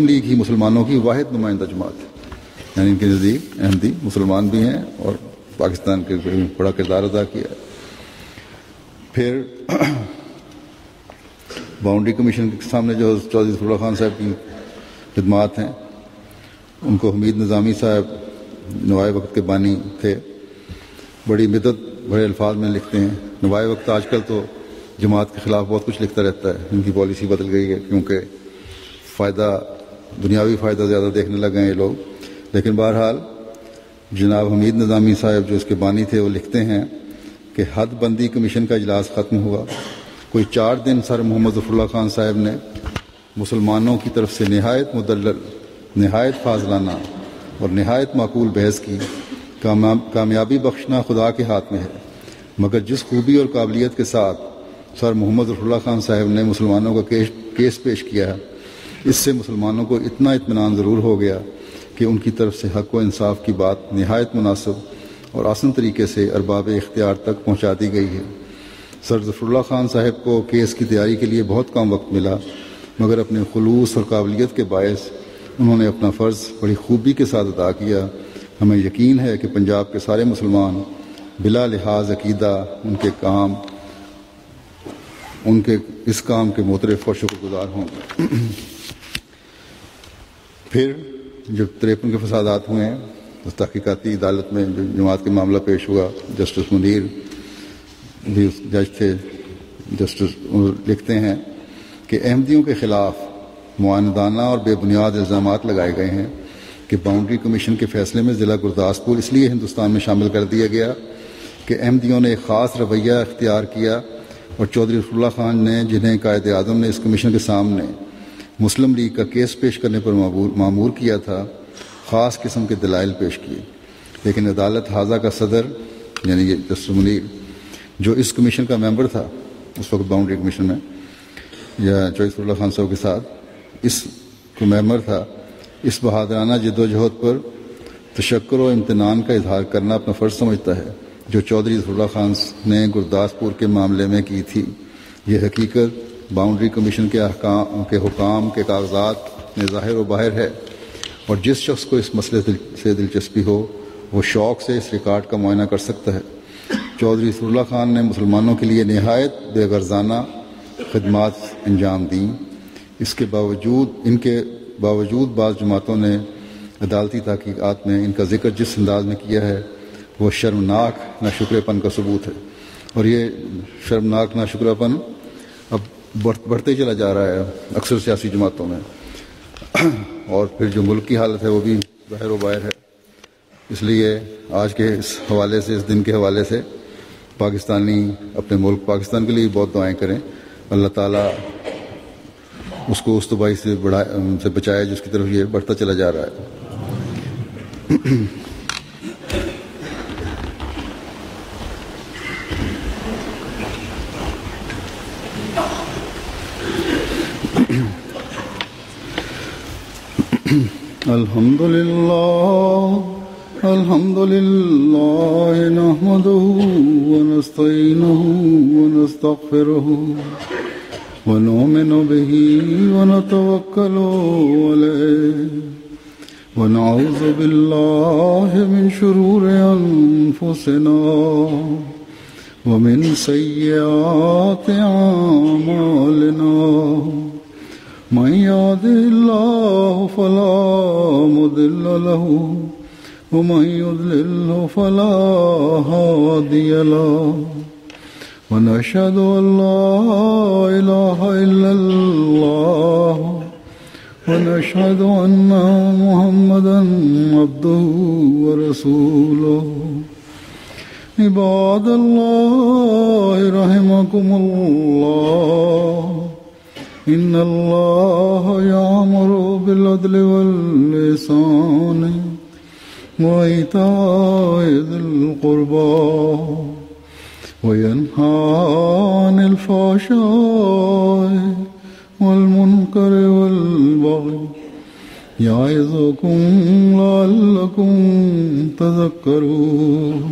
لیگ ہی مسلمانوں کی واحد نمائندہ جماعت ہے، یعنی ان کے نزدیک احمدی مسلمان بھی ہیں اور پاکستان کے بڑا کردار ادا کیا ہے۔ پھر باؤنڈری کمیشن کے سامنے جو چودھری ظفر اللہ خان صاحب کی خدمات ہیں، ان کو حمید نظامی صاحب نوائے وقت کے بانی تھے، بڑی مدت بڑے الفاظ میں لکھتے ہیں۔ نوائے وقت آج کل تو جماعت کے خلاف بہت کچھ لکھتا رہتا ہے، ان کی پالیسی بدل گئی ہے کیونکہ دنیاوی فائدہ زیادہ دیکھنے لگ گئے ہیں یہ لوگ۔ لیکن بہرحال جناب حمید نظامی صاحب جو اس کے بانی تھے وہ لکھتے ہیں کہ حد بندی کمیشن کا اجلاس ختم ہوا، کوئی 4 دن سر محمد ظفر اللہ خان صاحب نے مسلمانوں کی طرف سے نہایت مدلل، نہایت فاضلانہ اور نہایت معقول بحث کی۔ کامیابی بخشنا خدا کے ہاتھ میں ہے، مگر جس خوبی اور قابلیت کے ساتھ سر محمد ظفر اللہ خان صاحب نے مسلمانوں کا کیس پیش کیا، اس سے مسلمانوں کو اتنا اطمینان ضرور ہو گیا کہ ان کی طرف سے حق و انصاف کی بات نہایت مناسب اور آسان طریقے سے ارباب اختیار تک پہنچا دی گئی ہے۔ سر ظفر اللہ خان صاحب کو کیس کی تیاری کے لیے بہت کم وقت ملا، مگر اپنے خلوص اور قابلیت کے باعث انہوں نے اپنا فرض بڑی خوبی کے ساتھ ادا کیا۔ ہمیں یقین ہے کہ پنجاب کے سارے مسلمان بلا لحاظ عقیدہ ان کے اس کام کے معترف اور شکر گزار ہوں گے۔ پھر جب 53 کے فسادات ہوئے ہیں تو تحقیقاتی عدالت میں جو جماعت کے معاملہ پیش ہوا، جسٹس منیر بھی جج تھے، جسٹس لکھتے ہیں کہ احمدیوں کے خلاف معاندانہ اور بے بنیاد الزامات لگائے گئے ہیں کہ باؤنڈری کمیشن کے فیصلے میں ضلع گرداسپور اس لیے ہندوستان میں شامل کر دیا گیا کہ احمدیوں نے ایک خاص رویہ اختیار کیا اور چودھری ظفر اللہ خان نے، جنہیں قائد اعظم نے اس کمیشن کے سامنے مسلم لیگ کا کیس پیش کرنے پر مامور کیا تھا، خاص قسم کے دلائل پیش کیے۔ لیکن عدالت حاضہ کا صدر یعنی یہ جسٹس منیر جو اس کمیشن کا ممبر تھا اس وقت باؤنڈری کمیشن میں، یا چودھری ظفر اللہ خان صاحب کے ساتھ اس کو ممبر تھا، اس بہادرانہ جد و جہد پر تشکر و امتنان کا اظہار کرنا اپنا فرض سمجھتا ہے جو چودھری ظفر اللہ خان نے گرداسپور کے معاملے میں کی تھی۔ یہ حقیقت باؤنڈری کمیشن کے حکام کے کاغذات میں ظاہر و باہر ہے، اور جس شخص کو اس مسئلے سے دلچسپی ہو وہ شوق سے اس ریکارڈ کا معائنہ کر سکتا ہے۔ چودھری ظفر اللہ خان نے مسلمانوں کے لیے نہایت بے غرضانہ خدمات انجام دیں۔ ان کے باوجود بعض جماعتوں نے عدالتی تحقیقات میں ان کا ذکر جس انداز میں کیا ہے وہ شرمناک ناشکرے پن کا ثبوت ہے، اور یہ شرمناک ناشکرہ پن اب بڑھتے چلا جا رہا ہے اکثر سیاسی جماعتوں میں، اور پھر جو ملک کی حالت ہے وہ بھی ظاہر و باہر ہے۔ اس لیے آج کے اس حوالے سے، اس دن کے حوالے سے پاکستانی اپنے ملک پاکستان کے لیے بہت دعائیں کریں، اللہ تعالیٰ اس کو اس تباہی سے بچائے جس کی طرف یہ بڑھتا چلا جا رہا ہے۔ الحمد لله نحمده ونستعينه ونستغفره ونؤمن به ونتوكل عليه ونعوذ بالله من شرور أنفسنا ومن سيئات أعمالنا من يهده الله فلا مضل له ومن يضلل فلا هادي له ونشهد أن لا إله إلا الله ونشهد أن محمدا عبده ورسوله عباد الله رحمكم الله إن الله يأمر بالعدل والإحسان وإيتاء ذي القربى وينهى عن الفحشاء والمنكر والبغي يعظكم لعلكم تذكرون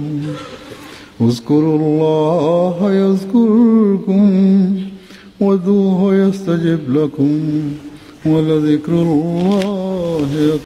اذكروا الله يذكركم وادعوه يستجب لكم ولذكر الله